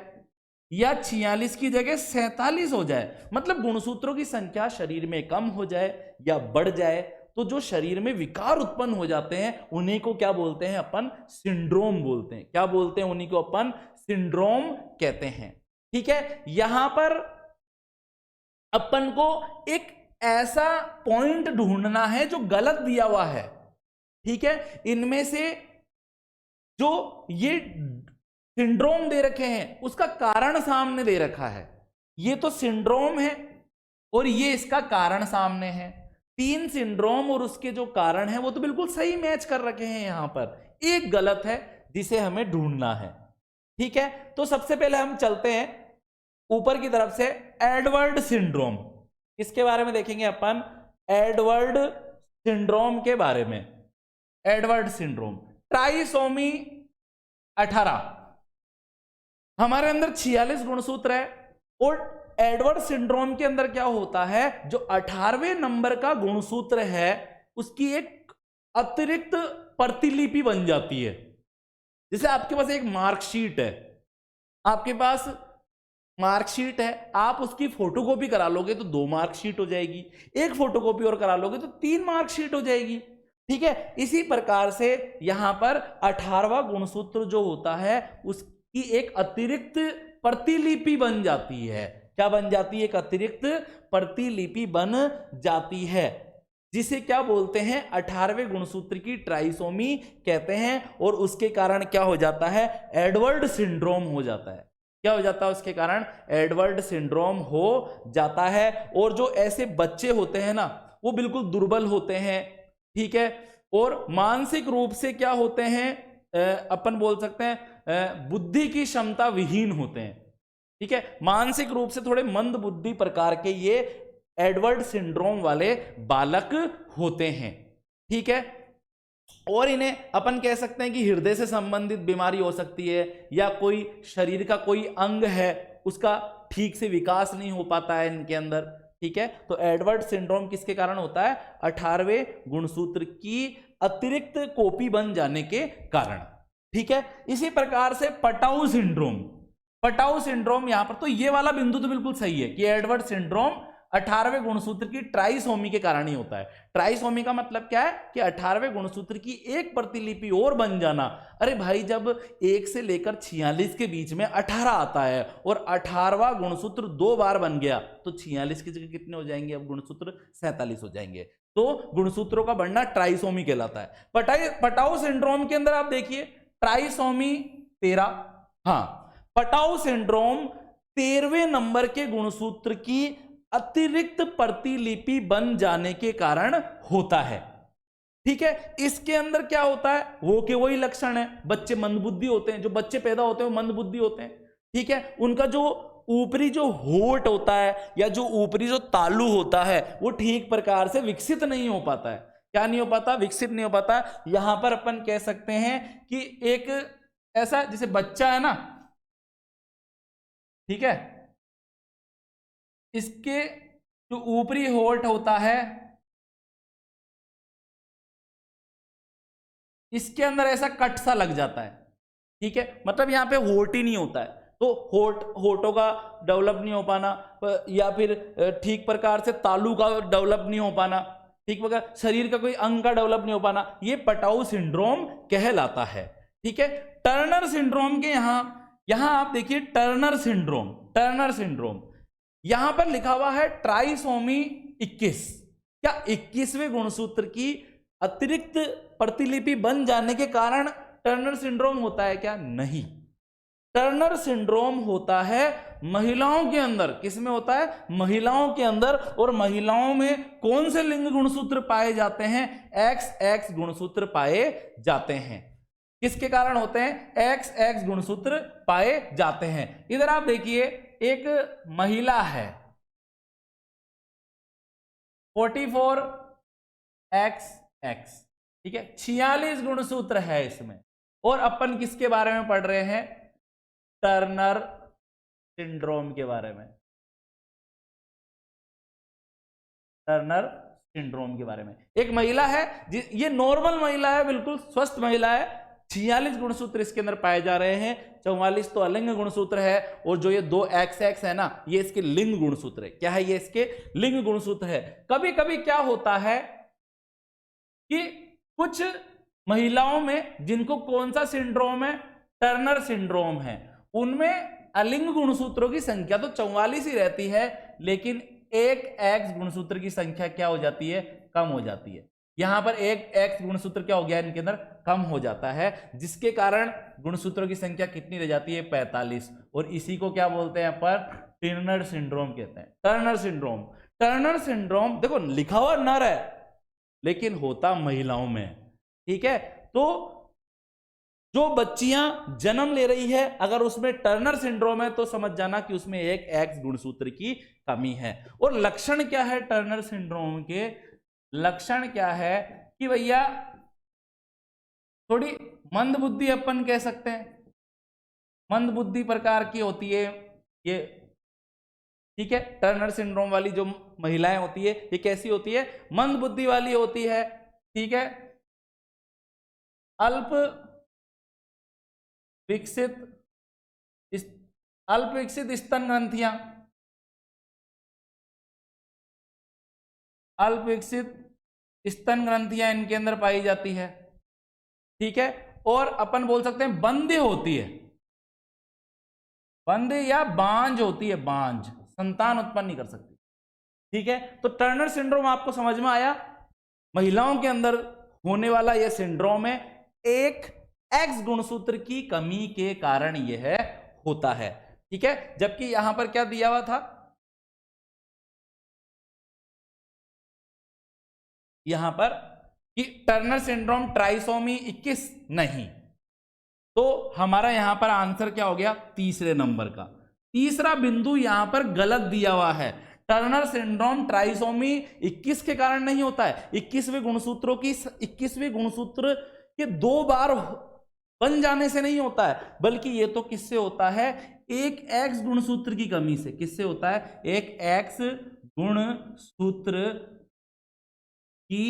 या 46 की जगह 47 हो जाए, मतलब गुणसूत्रों की संख्या शरीर में कम हो जाए या बढ़ जाए, तो जो शरीर में विकार उत्पन्न हो जाते हैं उन्हीं को क्या बोलते हैं? अपन सिंड्रोम बोलते हैं। क्या बोलते हैं? उन्हीं को अपन सिंड्रोम कहते हैं। ठीक है, यहां पर अपन को एक ऐसा पॉइंट ढूंढना है जो गलत दिया हुआ है। ठीक है, इनमें से जो ये सिंड्रोम दे रखे हैं उसका कारण सामने दे रखा है। ये तो सिंड्रोम है और ये इसका कारण सामने है। 3 सिंड्रोम और उसके जो कारण है वो तो बिल्कुल सही मैच कर रखे हैं। यहां पर एक गलत है जिसे हमें ढूंढना है। ठीक है, तो सबसे पहले हम चलते हैं ऊपर की तरफ से एडवर्ड सिंड्रोम, इसके बारे में देखेंगे अपन, एडवर्ड सिंड्रोम के बारे में। एडवर्ड सिंड्रोम, ट्राइसोमी 18, हमारे अंदर 46 गुणसूत्र है और एडवर्ड सिंड्रोम के अंदर क्या होता है, जो 18वें नंबर का गुणसूत्र है उसकी एक अतिरिक्त प्रतिलिपि बन जाती है। जैसे आपके पास एक मार्कशीट है, आपके पास मार्कशीट है, आप उसकी फोटोकॉपी करा लोगे तो 2 मार्कशीट हो जाएगी, एक फोटोकॉपी और करा लोगे तो 3 मार्कशीट हो जाएगी। ठीक है, इसी प्रकार से यहां पर 18वां गुणसूत्र जो होता है उसकी एक अतिरिक्त प्रतिलिपि बन जाती है। क्या बन जाती है? एक अतिरिक्त प्रतिलिपि बन जाती है, जिसे क्या बोलते हैं, 18वें गुणसूत्र की ट्राइसोमी कहते हैं। और उसके कारण क्या हो जाता है, एडवर्ड सिंड्रोम हो जाता है। क्या हो जाता है उसके कारण? एडवर्ड सिंड्रोम हो जाता है। और जो ऐसे बच्चे होते हैं ना, वो बिल्कुल दुर्बल होते हैं, ठीक है, और मानसिक रूप से क्या होते हैं, अपन बोल सकते हैं बुद्धि की क्षमता विहीन होते हैं। ठीक है, मानसिक रूप से थोड़े मंद बुद्धि प्रकार के ये एडवर्ड सिंड्रोम वाले बालक होते हैं। ठीक है, और इन्हें अपन कह सकते हैं कि हृदय से संबंधित बीमारी हो सकती है, या कोई शरीर का कोई अंग है उसका ठीक से विकास नहीं हो पाता है इनके अंदर। ठीक है, तो एडवर्ड सिंड्रोम किसके कारण होता है? 18वें गुणसूत्र की अतिरिक्त कॉपी बन जाने के कारण। ठीक है, इसी प्रकार से पटाऊ सिंड्रोम, पटाऊ सिंड्रोम यहां पर तो ये वाला बिंदु तो बिल्कुल सही है कि एडवर्ड सिंड्रोम 18वें गुणसूत्र की ट्राइसोमी के कारण ही होता है। ट्राइसोमी का मतलब क्या है कि 18वें गुणसूत्र की एक प्रतिलिपि और बन जाना। अरे भाई, जब 1 से लेकर 46 के बीच में 18 आता है और 18वां गुणसूत्र 2 बार बन गया तो 46 की जगह कितने हो जाएंगे? अब गुणसूत्र 47 हो जाएंगे। तो गुणसूत्रों का बढ़ना ट्राइसोमी कहलाता है। पटाऊ सिंड्रोम के अंदर आप देखिए, ट्राइसोमी 13, हाँ, पटाऊ सिंड्रोम 13वें नंबर के गुणसूत्र की अतिरिक्त प्रतिलिपि बन जाने के कारण होता है। ठीक है, इसके अंदर क्या होता है, वो के वही लक्षण है, बच्चे मंदबुद्धि होते हैं, जो बच्चे पैदा होते हैं वो मंदबुद्धि होते हैं। ठीक है, उनका जो ऊपरी जो होठ होता है या जो ऊपरी जो तालु होता है वो ठीक प्रकार से विकसित नहीं हो पाता है। क्या नहीं हो पाता? विकसित नहीं हो पाता। यहां पर अपन कह सकते हैं कि एक ऐसा जैसे बच्चा है ना, ठीक है, इसके जो ऊपरी होठ होता है इसके अंदर ऐसा कट सा लग जाता है। ठीक है, मतलब यहां पे होठ ही नहीं होता है, तो होठों का डेवलप नहीं हो पाना, या फिर ठीक प्रकार से तालु का डेवलप नहीं हो पाना, ठीक प्रकार शरीर का कोई अंग का डेवलप नहीं हो पाना, ये पटाऊ सिंड्रोम कहलाता है। ठीक है, टर्नर सिंड्रोम के यहां आप देखिए, टर्नर सिंड्रोम यहां पर लिखा हुआ है ट्राइसोमी 21। क्या 21वें गुणसूत्र की अतिरिक्त प्रतिलिपि बन जाने के कारण टर्नर सिंड्रोम होता है क्या? नहीं, टर्नर सिंड्रोम होता है महिलाओं के अंदर। किसमें होता है? महिलाओं के अंदर। और महिलाओं में कौन से लिंग गुणसूत्र पाए जाते हैं? XX गुणसूत्र पाए जाते हैं। किसके कारण होते हैं? XX गुणसूत्र पाए जाते हैं। इधर आप देखिए, एक महिला है, 44XX, ठीक है, 46 गुणसूत्र है इसमें। और अपन किसके बारे में पढ़ रहे हैं? टर्नर सिंड्रोम के बारे में, टर्नर सिंड्रोम के बारे में। एक महिला है, ये नॉर्मल महिला है, बिल्कुल स्वस्थ महिला है, 46 गुणसूत्र इसके अंदर पाए जा रहे हैं, 44 तो अलिंग गुणसूत्र है, और जो ये 2 XX है ना, ये इसके लिंग गुणसूत्र है। क्या है? ये इसके लिंग गुणसूत्र है। कभी कभी क्या होता है कि कुछ महिलाओं में जिनको कौन सा सिंड्रोम है? टर्नर सिंड्रोम है, उनमें अलिंग गुणसूत्रों की संख्या तो 44 ही रहती है, लेकिन एक X गुणसूत्र की संख्या क्या हो जाती है? कम हो जाती है। यहां पर एक X गुणसूत्र क्या हो गया? इनके अंदर कम हो जाता है, जिसके कारण गुणसूत्रों की संख्या कितनी रह जाती है? 45। और इसी को क्या बोलते हैं पर? टर्नर सिंड्रोम कहते हैं। टर्नर सिंड्रोम देखो लिखा हुआ नर है, लेकिन होता महिलाओं में। ठीक है, तो जो बच्चियां जन्म ले रही है अगर उसमें टर्नर सिंड्रोम है तो समझ जाना कि उसमें एक एक्स गुणसूत्र की कमी है। और लक्षण क्या है टर्नर सिंड्रोम के? लक्षण क्या है कि भैया थोड़ी मंदबुद्धि अपन कह सकते हैं, मंदबुद्धि प्रकार की होती है ये, ठीक है। टर्नर सिंड्रोम वाली जो महिलाएं होती है ये कैसी होती है? मंदबुद्धि वाली होती है, ठीक है। अल्प विकसित स्तन ग्रंथियां, अल्प विकसित स्तन ग्रंथियां इनके अंदर पाई जाती है, ठीक है। और अपन बोल सकते हैं बंध्य होती है, बंध्य या बांझ होती है, बांझ, संतान उत्पन्न नहीं कर सकती, ठीक है। तो टर्नर सिंड्रोम आपको समझ में आया, महिलाओं के अंदर होने वाला यह सिंड्रोम है, एक एक्स गुणसूत्र की कमी के कारण यह होता है, ठीक है। जबकि यहां पर क्या दिया हुआ था? यहां पर कि टर्नर सिंड्रोम ट्राइसोमी 21 नहीं, तो हमारा यहां पर आंसर क्या हो गया? तीसरे नंबर का। तीसरा बिंदु यहां पर गलत दिया हुआ है। टर्नर सिंड्रोम ट्राइसोमी 21 के कारण नहीं होता है, 21वें गुणसूत्रों की 21वें गुणसूत्र के 2 बार बन जाने से नहीं होता है, बल्कि ये तो किससे होता है? एक एक्स गुणसूत्र की कमी से। किससे होता है? एक एक्स गुणसूत्र की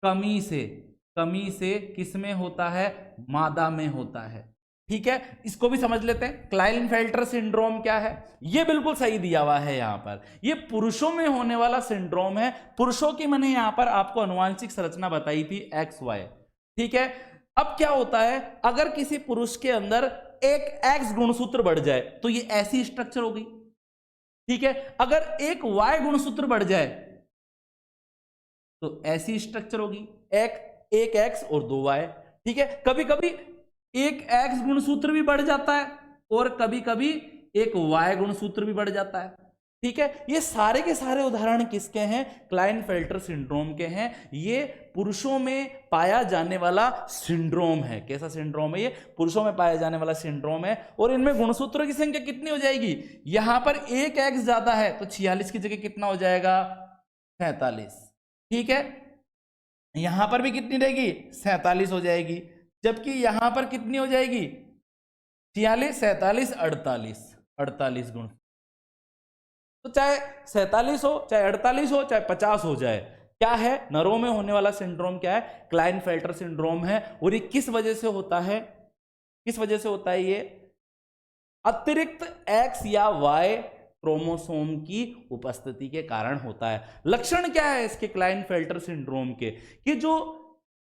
कमी से। कमी से किसमें होता है? मादा में होता है, ठीक है। इसको भी समझ लेते हैं। क्लाइनफेल्टर सिंड्रोम क्या है? ये बिल्कुल सही दिया हुआ है यहां पर, ये पुरुषों में होने वाला सिंड्रोम है। पुरुषों की मैंने यहां पर आपको आनुवांशिक संरचना बताई थी एक्स वाई, ठीक है। अब क्या होता है, अगर किसी पुरुष के अंदर एक एक्स गुणसूत्र बढ़ जाए तो ये ऐसी स्ट्रक्चर होगी, ठीक है। अगर एक वाई गुणसूत्र बढ़ जाए तो ऐसी स्ट्रक्चर होगी, एक एक्स और 2 वाई, ठीक है। कभी कभी एक एक्स गुणसूत्र भी बढ़ जाता है और कभी कभी एक वाई गुणसूत्र भी बढ़ जाता है, ठीक है। ये सारे के सारे उदाहरण किसके हैं? क्लाइनफेल्टर सिंड्रोम के हैं। ये पुरुषों में पाया जाने वाला सिंड्रोम है। कैसा सिंड्रोम है ये? पुरुषों में पाया जाने वाला सिंड्रोम है। और इनमें गुणसूत्रों की संख्या कितनी हो जाएगी? यहां पर एक एक्स ज्यादा है तो 46 की जगह कितना हो जाएगा? 47, ठीक है। यहां पर भी कितनी रहेगी? 47 हो जाएगी। जबकि यहां पर कितनी हो जाएगी? 46, 47, 48 गुण। तो चाहे 47 हो, चाहे 48 हो, चाहे 50 हो जाए, क्या है? नरों में होने वाला सिंड्रोम क्या है? क्लाइनफेल्टर सिंड्रोम है। और ये किस वजह से होता है? किस वजह से होता है ये? अतिरिक्त एक्स या वाई क्रोमोसोम की उपस्थिति के कारण होता है। लक्षण क्या है इसके क्लाइनफेल्टर सिंड्रोम के? कि जो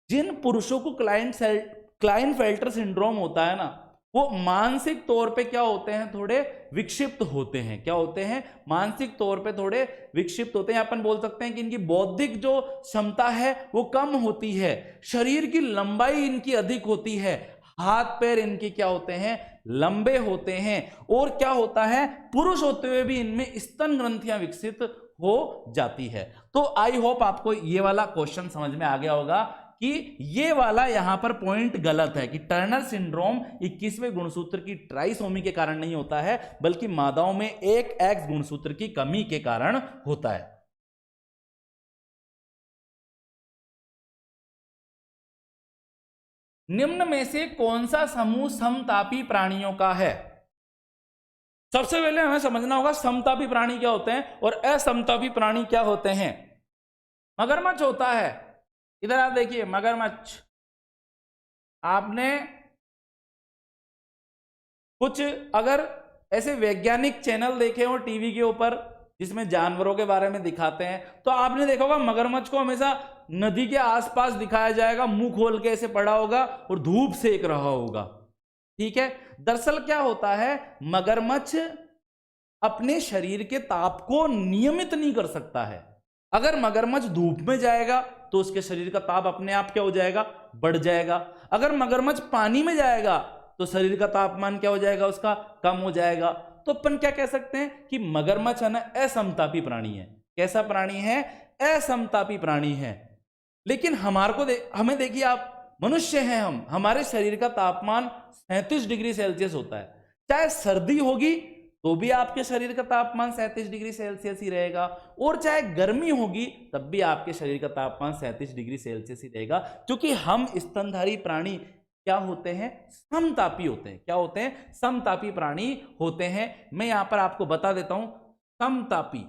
जिन पुरुषों को क्लाइनफेल्टर सिंड्रोम होता है ना, वो मानसिक तौर पे क्या होते हैं? थोड़े विक्षिप्त होते हैं। क्या होते हैं? मानसिक तौर पे थोड़े विक्षिप्त होते हैं। अपन बोल सकते हैं कि इनकी बौद्धिक जो क्षमता है वो कम होती है, शरीर की लंबाई इनकी अधिक होती है, हाथ पैर इनके क्या होते हैं? लंबे होते हैं। और क्या होता है? पुरुष होते हुए भी इनमें स्तन ग्रंथियां विकसित हो जाती है। तो आई होप आपको ये वाला क्वेश्चन समझ में आ गया होगा कि ये वाला यहां पर पॉइंट गलत है कि टर्नर सिंड्रोम 21वें गुणसूत्र की ट्राइसोमी के कारण नहीं होता है, बल्कि मादाओं में एक एक्स गुणसूत्र की कमी के कारण होता है। निम्न में से कौन सा समूह समतापी प्राणियों का है? सबसे पहले हमें समझना होगा समतापी प्राणी क्या होते हैं और असमतापी प्राणी क्या होते हैं। मगरमच्छ होता है, इधर आप देखिए मगरमच्छ। आपने कुछ अगर ऐसे वैज्ञानिक चैनल देखे हो टीवी के ऊपर जिसमें जानवरों के बारे में दिखाते हैं, तो आपने देखा होगा मगरमच्छ को हमेशा नदी के आसपास दिखाया जाएगा, मुंह खोल के ऐसे पड़ा होगा और धूप सेक रहा होगा, ठीक है। दरअसल क्या होता है, मगरमच्छ अपने शरीर के ताप को नियमित नहीं कर सकता है। अगर मगरमच्छ धूप में जाएगा तो उसके शरीर का ताप अपने आप क्या हो जाएगा? बढ़ जाएगा। अगर मगरमच्छ पानी में जाएगा तो शरीर का तापमान क्या हो जाएगा? उसका कम हो जाएगा। तो अपन क्या कह सकते हैं कि मगरमच्छ है ना असमतापी प्राणी है। कैसा प्राणी है? असमतापी प्राणी है। लेकिन हमें देखिए आप, मनुष्य हैं हम, हमारे शरीर का तापमान 37 डिग्री सेल्सियस होता है। चाहे सर्दी होगी तो भी आपके शरीर का तापमान 37 डिग्री सेल्सियस ही रहेगा, और चाहे गर्मी होगी तब भी आपके शरीर का तापमान 37 डिग्री सेल्सियस ही रहेगा, क्योंकि हम स्तनधारी प्राणी क्या होते हैं, समतापी होते हैं। क्या होते हैं, समतापी प्राणी होते हैं। मैं यहां पर आपको बता देता हूं, समतापी,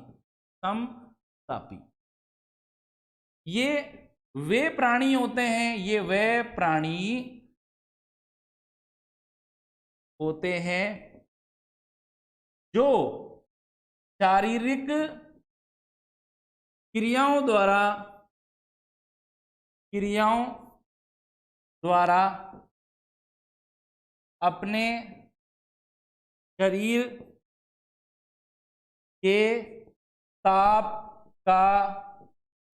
समतापी ये वे प्राणी होते हैं, ये वे प्राणी होते हैं जो शारीरिक क्रियाओं द्वारा अपने शरीर के ताप का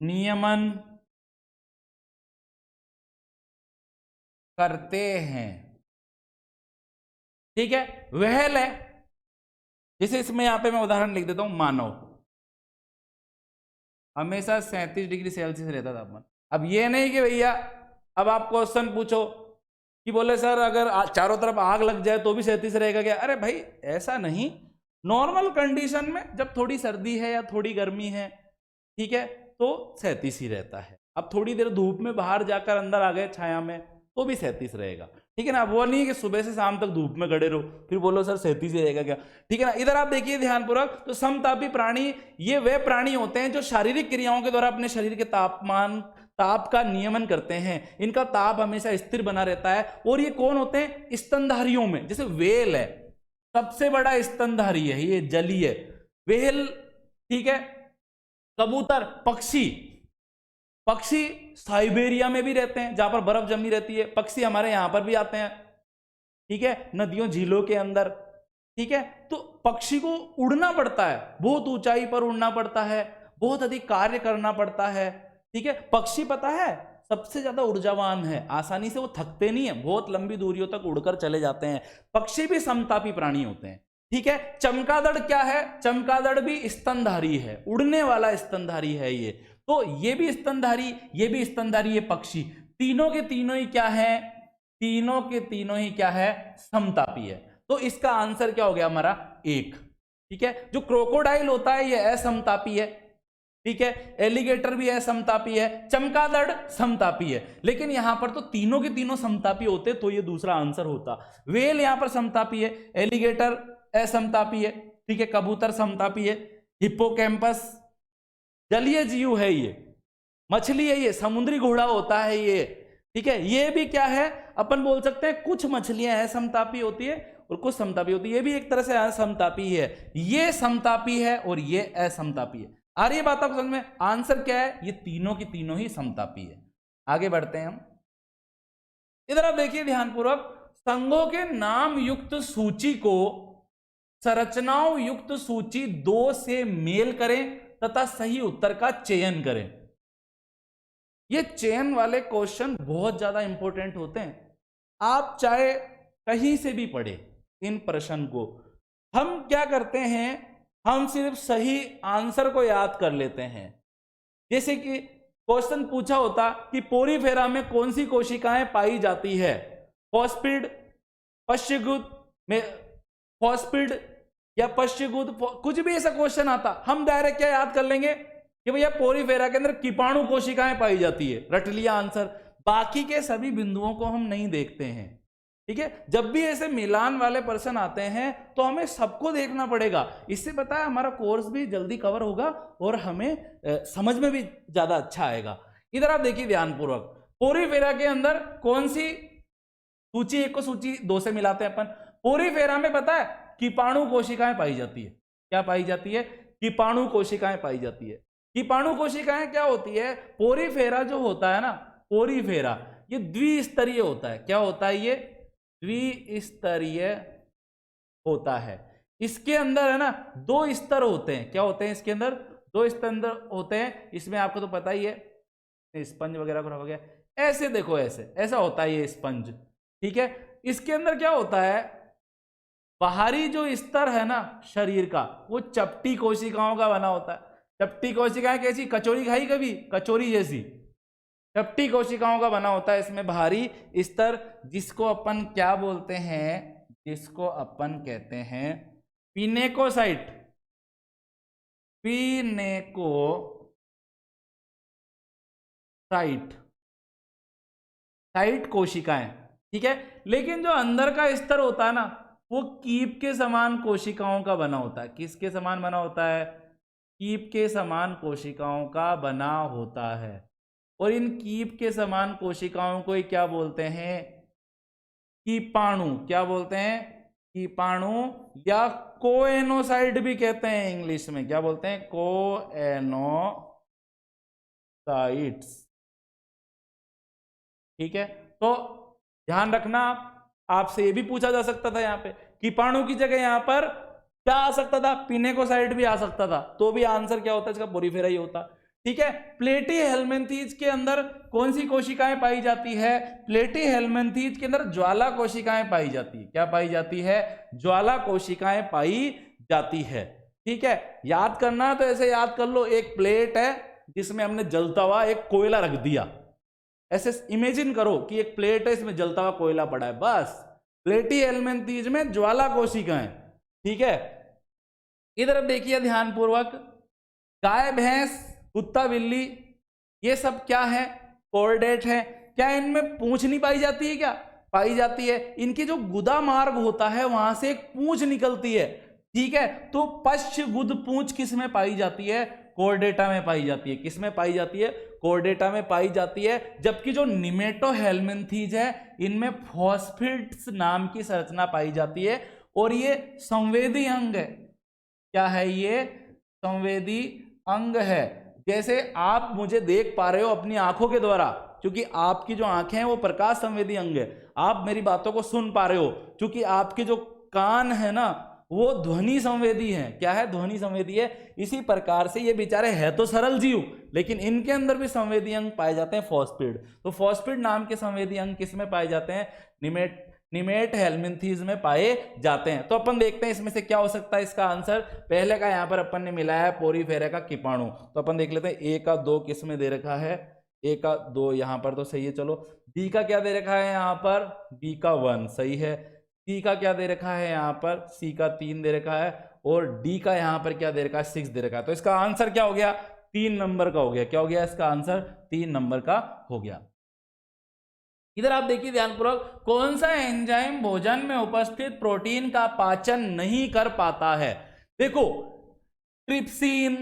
नियमन करते हैं। ठीक है, व्हेल है, जैसे इसमें यहां पे मैं उदाहरण लिख देता हूं, मानव हमेशा 37 डिग्री सेल्सियस रहता था तापमान। अब ये नहीं कि भैया अब आप क्वेश्चन पूछो कि बोले सर अगर चारों तरफ आग लग जाए तो भी 37 रहेगा क्या? अरे भाई ऐसा नहीं, नॉर्मल कंडीशन में जब थोड़ी सर्दी है या थोड़ी गर्मी है, ठीक है, तो 37 ही रहता है। अब थोड़ी देर धूप में बाहर जाकर अंदर आ गए छाया में तो भी 37 रहेगा। ठीक है ना, वो नहीं कि सुबह से शाम तक धूप में खड़े रहो फिर बोलो सर 37 ही रहेगा क्या। ठीक है ना, इधर आप देखिए ध्यानपूर्वक, तो समतापी प्राणी ये वे प्राणी होते हैं जो शारीरिक क्रियाओं के द्वारा अपने शरीर के ताप का नियमन करते हैं। इनका ताप हमेशा स्थिर बना रहता है। और ये कौन होते हैं, स्तनधारियों में, जैसे व्हेल है, सबसे बड़ा स्तनधारी है ये, जलीय व्हेल। ठीक है, कबूतर, पक्षी साइबेरिया में भी रहते हैं जहां पर बर्फ जमी रहती है। पक्षी हमारे यहां पर भी आते हैं, ठीक है, नदियों झीलों के अंदर। ठीक है, तो पक्षी को उड़ना पड़ता है, बहुत ऊंचाई पर उड़ना पड़ता है, बहुत अधिक कार्य करना पड़ता है। ठीक है, पक्षी पता है सबसे ज्यादा ऊर्जावान है, आसानी से वो थकते नहीं है, बहुत लंबी दूरियों तक उड़कर चले जाते हैं। पक्षी भी समतापी प्राणी होते हैं। ठीक है, चमगादड़ क्या है, चमगादड़ भी स्तनधारी है, उड़ने वाला स्तनधारी है ये। तो ये भी स्तनधारी, ये भी स्तनधारी, ये पक्षी, तीनों के तीनों ही क्या है, तीनों के तीनों ही क्या है, समतापी है। तो इसका आंसर क्या हो गया हमारा, 1। ठीक है, जो क्रोकोडाइल होता है ये असमतापी है। ठीक है, एलिगेटर भी असमतापी है, चमगादड़ समतापी है। लेकिन यहां पर तो तीनों के तीनों समतापी होते तो ये दूसरा आंसर होता। वेल यहां पर समतापी है, एलिगेटर असमतापी है, ठीक है, कबूतर समतापी है, हिप्पोकैम्पस जलीय जीव है, ये मछली है, ये समुद्री घोड़ा होता है ये। ठीक है, ये भी क्या है, अपन बोल सकते हैं कुछ मछलियां असमतापी होती है और कुछ समतापी होती है। ये भी एक तरह से असमतापी है, ये समतापी है और ये असमतापी है। आ रही है बात आपको समझ में? आंसर क्या है, ये तीनों की तीनों ही समतापी है। आगे बढ़ते हैं हम, इधर आप देखिए ध्यानपूर्वक, संघों के नाम युक्त सूची को संरचनाओं युक्त सूची 2 से मेल करें तथा सही उत्तर का चयन करें। ये चयन वाले क्वेश्चन बहुत ज्यादा इंपॉर्टेंट होते हैं। आप चाहे कहीं से भी पढ़े इन प्रश्न को, हम क्या करते हैं, हम सिर्फ सही आंसर को याद कर लेते हैं। जैसे कि क्वेश्चन पूछा होता कि पोरीफेरा में कौन सी कोशिकाएं पाई जाती है, फॉस्फिड, पश्चगुद में, फॉस्फिड या पश्चगुद, कुछ भी ऐसा क्वेश्चन आता, हम डायरेक्ट क्या याद कर लेंगे कि भैया पोरीफेरा के अंदर कीटाणु कोशिकाएं पाई जाती है, रट लिया आंसर। बाकी के सभी बिंदुओं को हम नहीं देखते हैं। ठीक है, जब भी ऐसे मिलान वाले प्रश्न आते हैं तो हमें सबको देखना पड़ेगा। इससे पता है हमारा कोर्स भी जल्दी कवर होगा और हमें समझ में भी ज्यादा अच्छा आएगा। इधर आप देखिए ध्यानपूर्वक, पोरीफेरा के अंदर कौन सी सूची 1 को सूची 2 से मिलाते हैं अपन। पोरीफेरा में पता है कीटाणु कोशिकाएं पाई जाती है। क्या पाई जाती है, कीटाणु कोशिकाएं पाई जाती है। कीटाणु कोशिकाएं क्या होती है, पोरीफेरा जो होता है ना, पोरीफेरा ये द्विस्तरीय होता है। क्या होता है, ये द्विस्तरीय होता है। इसके अंदर है ना 2 स्तर होते हैं। क्या होते हैं इसके अंदर, 2 स्तर होते हैं। इसमें आपको तो पता ही है, स्पंज वगैरह को रखा गया, ऐसे देखो, ऐसे ऐसा होता है ये स्पंज। ठीक है, इसके अंदर क्या होता है, बाहरी जो स्तर है ना शरीर का, वो चपटी कोशिकाओं का बना होता है। चपटी कोशिकाएं कैसी, कचौरी खाई कभी, कचौरी जैसी, चपटी कोशिकाओं का बना होता है। इसमें बाहरी स्तर जिसको अपन क्या बोलते हैं, जिसको अपन कहते हैं पिनेकोसाइट, पिनेकोसाइट, साइट कोशिकाएं, ठीक है। लेकिन जो अंदर का स्तर होता है ना, वो कीप के समान कोशिकाओं का बना होता है। किसके समान बना होता है? कीप के समान कोशिकाओं का बना होता है। और इन कीप के समान कोशिकाओं को ही क्या बोलते हैं? कीपाणु। क्या बोलते हैं? कीपाणु, या कोएनोसाइट भी कहते हैं इंग्लिश में। क्या बोलते हैं? कोएनोसाइट्स, ठीक है। तो ध्यान रखना, आपसे ये भी पूछा जा सकता था यहाँ पे, कीटाणु की जगह यहाँ पर क्या आ सकता था? पिनेकोसाइट भी आ सकता था, तो भी आंसर क्या होता है इसका? पोरिफेरा ही होता, ठीक है। प्लेटी हेलमिंथीज के अंदर कौन सी कोशिकाएं पाई जाती है? प्लेटी हेलमिंथीज के अंदर ज्वाला कोशिकाएं पाई जाती है। क्या पाई जाती है? ज्वाला कोशिकाएं पाई जाती है, ठीक है। याद करना तो ऐसे याद कर लो, एक प्लेट है जिसमें हमने जलता हुआ एक कोयला रख दिया। ऐसे इमेजिन करो कि एक प्लेट है, इसमें जलता हुआ कोयला पड़ा है, बस। प्लेटी हेलमिंथीज में ज्वाला कोशिकाएं, ठीक है। इधर देखिए ध्यान पूर्वक, गाय, भैंस, कुत्ता, बिल्ली, ये सब क्या है? कोर्डेट है। क्या इनमें पूंछ नहीं पाई जाती है? क्या पाई जाती है। इनकी जो गुदा मार्ग होता है वहां से एक पूंछ निकलती है, ठीक है। तो पश्च गुद पूंछ किस में पाई जाती है? कोर्डेटा में पाई जाती है। किस में पाई जाती है? कोर्डेटा में पाई जाती है। जबकि जो निमेटो हेलमिंथीज है, इनमें फॉस्फेट्स नाम की संरचना पाई जाती है, और ये संवेदी अंग है। क्या है ये? संवेदी अंग है। जैसे आप मुझे देख पा रहे हो अपनी आंखों के द्वारा, क्योंकि आपकी जो आंखें हैं वो प्रकाश संवेदी अंग है। आप मेरी बातों को सुन पा रहे हो क्योंकि आपके जो कान है ना, वो ध्वनि संवेदी है। क्या है? ध्वनि संवेदी है। इसी प्रकार से ये बेचारे है तो सरल जीव, लेकिन इनके अंदर भी संवेदी अंग पाए जाते हैं, फॉस्फेट। तो फॉस्फेट नाम के संवेदी अंग किस में पाए जाते हैं? निमेट हेलमिंथीज में पाए जाते हैं। तो अपन देखते हैं इसमें से क्या हो सकता है इसका आंसर। पहले का यहाँ पर अपन ने मिलाया है पोरीफेरा का कीटाणु, तो अपन देख लेते हैं। ए का 2 किस में दे रखा है? ए का 2 यहाँ पर तो सही है, चलो। बी का क्या दे रखा है यहाँ पर? बी का 1 सही है। सी का क्या दे रखा है यहाँ पर? सी का 3 दे रखा है। और डी का यहाँ पर क्या दे रखा है? 6 दे रखा है। तो इसका आंसर क्या हो गया? 3 नंबर का हो गया। क्या हो गया इसका आंसर? 3 नंबर का हो गया। इधर आप देखिए ध्यानपूर्वक, कौन सा एंजाइम भोजन में उपस्थित प्रोटीन का पाचन नहीं कर पाता है? देखो, ट्रिप्सिन,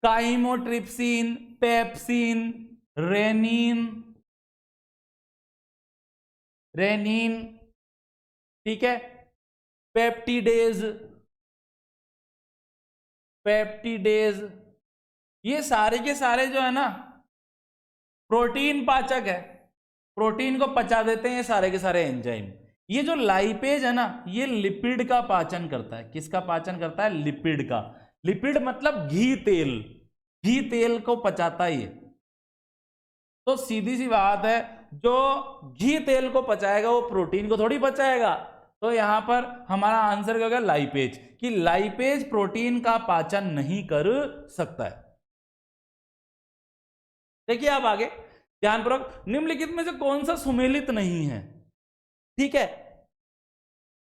काइमोट्रिप्सिन, पेप्सिन, रेनिन, ठीक है, पेप्टिडेज, ये सारे के सारे जो है ना प्रोटीन पाचक है, प्रोटीन को पचा देते हैं ये सारे के सारे एंजाइम। ये जो लाइपेज है ना, ये लिपिड का पाचन करता है। किसका पाचन करता है? लिपिड का। लिपिड मतलब घी तेल को पचाता है ये। तो सीधी सी बात है, जो घी तेल को पचाएगा वो प्रोटीन को थोड़ी पचाएगा। तो यहां पर हमारा आंसर क्या होगा? लाइपेज, कि लाइपेज प्रोटीन का पाचन नहीं कर सकता है। देखिए आप आगे ध्यानपूर्वक, निम्नलिखित में से कौन सा सुमेलित नहीं है? ठीक है,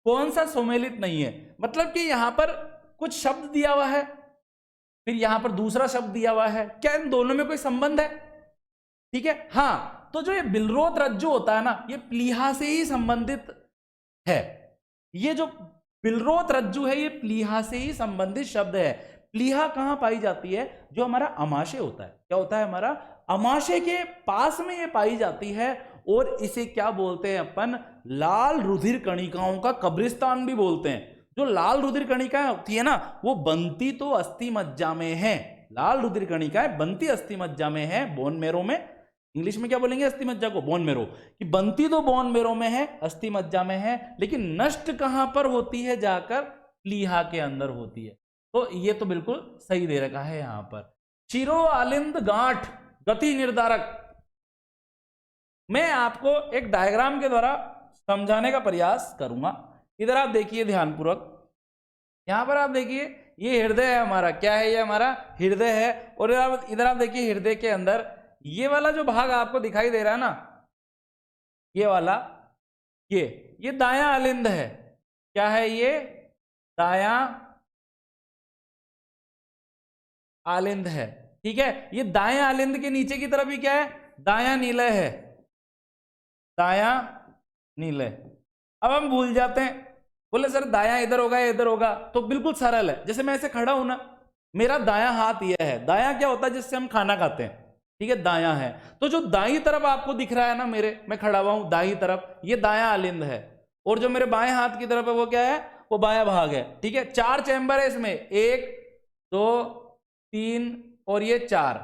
कौन सा सुमेलित नहीं है? मतलब कि यहां पर कुछ शब्द दिया हुआ है, फिर यहां पर दूसरा शब्द दिया हुआ है। क्या इन दोनों में कोई संबंध है? ठीक है, हाँ। तो जो ये बिलरोथ रज्जु होता है ना, ये प्लीहा से ही संबंधित है। ये जो बिलरोथ रज्जु है, ये प्लीहा से ही संबंधित शब्द है। प्लीहा कहां पाई जाती है? जो हमारा अमाशय होता है। क्या होता है? हमारा अमाशय के पास में ये पाई जाती है। और इसे क्या बोलते हैं अपन? लाल रुधिर कणिकाओं का कब्रिस्तान भी बोलते हैं। जो लाल रुधिर कणिकाएं होती है ना, वो बनती तो अस्थि मज्जा में है। लाल रुधिर कणिकाएं बनती अस्थि मज्जा में है, बोन मेरो में। इंग्लिश में क्या बोलेंगे अस्थि मज्जा को? Bone marrow. कि बनती तो बोन मेरो में है, अस्थि मज्जा में है, लेकिन नष्ट कहां पर होती है? जाकर प्लीहा के अंदर होती है। तो ये तो बिल्कुल सही दे रखा है यहां पर। शिरो आलिंद गांठ गति निर्धारक, मैं आपको एक डायग्राम के द्वारा समझाने का प्रयास करूंगा। इधर आप देखिए ध्यानपूर्वक, यहां पर आप देखिए ये हृदय है हमारा। क्या है? ये हमारा हृदय है। और इधर आप देखिए हृदय के अंदर ये वाला जो भाग आपको दिखाई दे रहा है ना, ये वाला, ये दायां आलिंद है। क्या है ये? दायां आलिंद है। ठीक है, ये दाएं आलिंद के नीचे की तरफ ही क्या है? दायां नीलय है, दायां नीलय। अब हम भूल जाते हैं, बोले सर दायां इधर होगा या इधर होगा, तो बिल्कुल सरल है। जैसे मैं ऐसे खड़ा हूं ना, मेरा दायां हाथ यह है। दायां क्या होता है? जिससे हम खाना खाते हैं। ठीक है, दायां है। तो जो दाईं तरफ आपको दिख रहा है ना, मैं खड़ा हुआ हूं दाईं तरफ, ये दायां आलिंद है। और जो मेरे बाएं हाथ की तरफ है वो क्या है? वो बायां भाग है। ठीक है, 4 चैम्बर है इसमें, 1 2 3 और ये 4।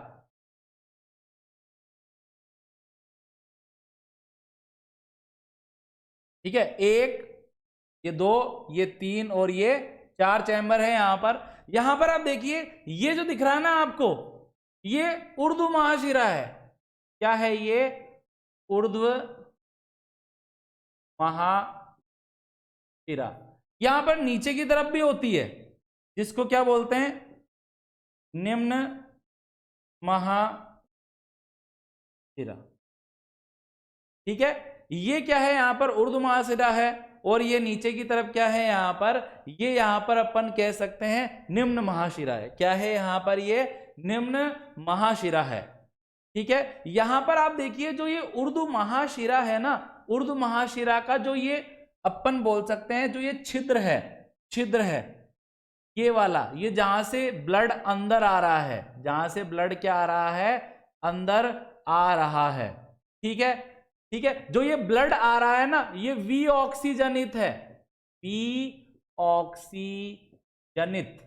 ठीक है, 1 ये 2 ये 3 और ये 4 चैम्बर है यहां पर। यहां पर आप देखिए, ये जो दिख रहा है ना आपको, ये ऊर्ध्व महाशिरा है। क्या है ये? ऊर्ध्व महाशिरा। यहां पर नीचे की तरफ भी होती है, जिसको क्या बोलते हैं? निम्न महाशिरा। ठीक है, ये क्या है? यहां पर ऊर्ध्व महाशिरा है। और ये नीचे की तरफ क्या है? यहां पर, ये यहां पर अपन कह सकते हैं निम्न महाशिरा है। क्या है यहां पर? ये निम्न महाशिरा है। ठीक है, यहां पर आप देखिए, जो ये ऊर्ध्व महाशिरा है ना, ऊर्ध्व महाशिरा का जो ये अपन बोल सकते हैं, जो ये छिद्र है ये वाला, ये जहां से ब्लड अंदर आ रहा है, जहां से ब्लड क्या आ रहा है? अंदर आ रहा है। ठीक है, ठीक है, जो ये ब्लड आ रहा है ना, ये वी ऑक्सीजनित है। वी ऑक्सीजनित,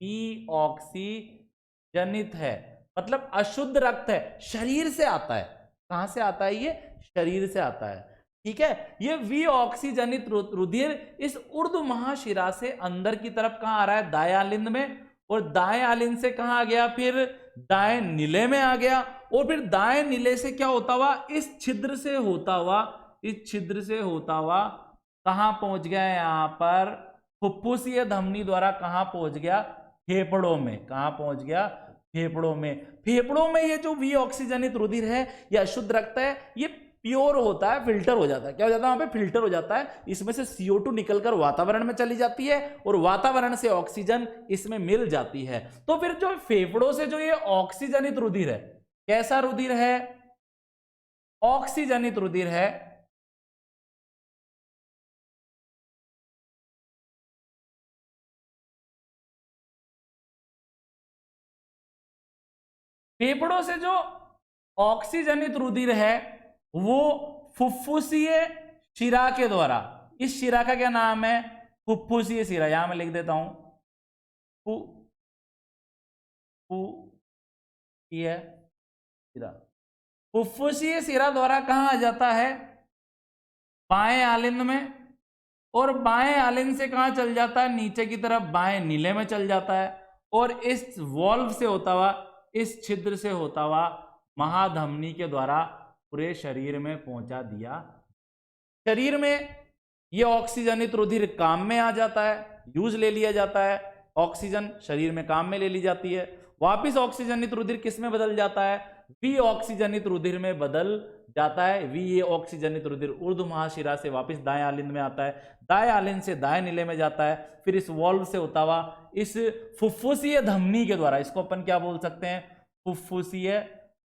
वी ऑक्सीजनित है, मतलब अशुद्ध रक्त है, शरीर से आता है। कहां से आता है? ये शरीर से आता है। ठीक है, ये वी ऑक्सीजनित रुधिर इस ऊर्ध्व महाशिरा से अंदर की तरफ कहां आ रहा है? दाएं आलिंद में। और दाएं आलिंद से कहां आ गया? फिर दाएं नीले में आ गया। और फिर दाएं नीले से क्या होता हुआ? इस छिद्र से होता हुआ कहां पहुंच गया? यहां पर फुफ्फुसीय धमनी द्वारा कहां पहुंच गया? फेफड़ों में। कहां पहुंच गया? फेफड़ों में। फेफड़ों में ये जो वी ऑक्सीजनित रुधिर है, ये अशुद्ध रक्त है, ये प्योर होता है, फिल्टर हो जाता है। क्या हो जाता है? वहां पे फिल्टर हो जाता है। इसमें से CO2 निकलकर वातावरण में चली जाती है और वातावरण से ऑक्सीजन इसमें मिल जाती है। तो फिर जो फेफड़ों से जो ये ऑक्सीजनित रुधिर है, कैसा रुधिर है? ऑक्सीजनित रुधिर है। फेफड़ों से जो ऑक्सीजनित रुधिर है, वो फुफ्फुसीय शिरा के द्वारा, इस शिरा का क्या नाम है? फुफ्फुसीय शिरा। यहां मैं लिख देता हूं, फुफ्फुसीय शिरा। फुफ्फुसीय शिरा द्वारा कहां आ जाता है? बाएं आलिंद में। और बाएं आलिंद से कहां चल जाता है? नीचे की तरफ बाएं नीले में चल जाता है। और इस वॉल्व से होता हुआ, इस छिद्र से होता हुआ महाधमनी के द्वारा पूरे शरीर में पहुंचा दिया। शरीर में ये ऑक्सीजनित रुधिर काम में आ जाता है, यूज ले लिया जाता है। ऑक्सीजन शरीर में काम में ले ली जाती है। वापिस ऑक्सीजनित रुधिर किस में बदल जाता है? वी ऑक्सीजनित रुधिर में बदल जाता है। वी ऑक्सीजनित रुधिर ऊर्ध्व महाशिरा से वापस दाएं आलिंद में आता है, दाएं आलिंद से दाएं नीले में जाता है, फिर इस वॉल्व से होता हुआ इस फुफ्फुसीय धमनी के द्वारा, इसको अपन क्या बोल सकते हैं?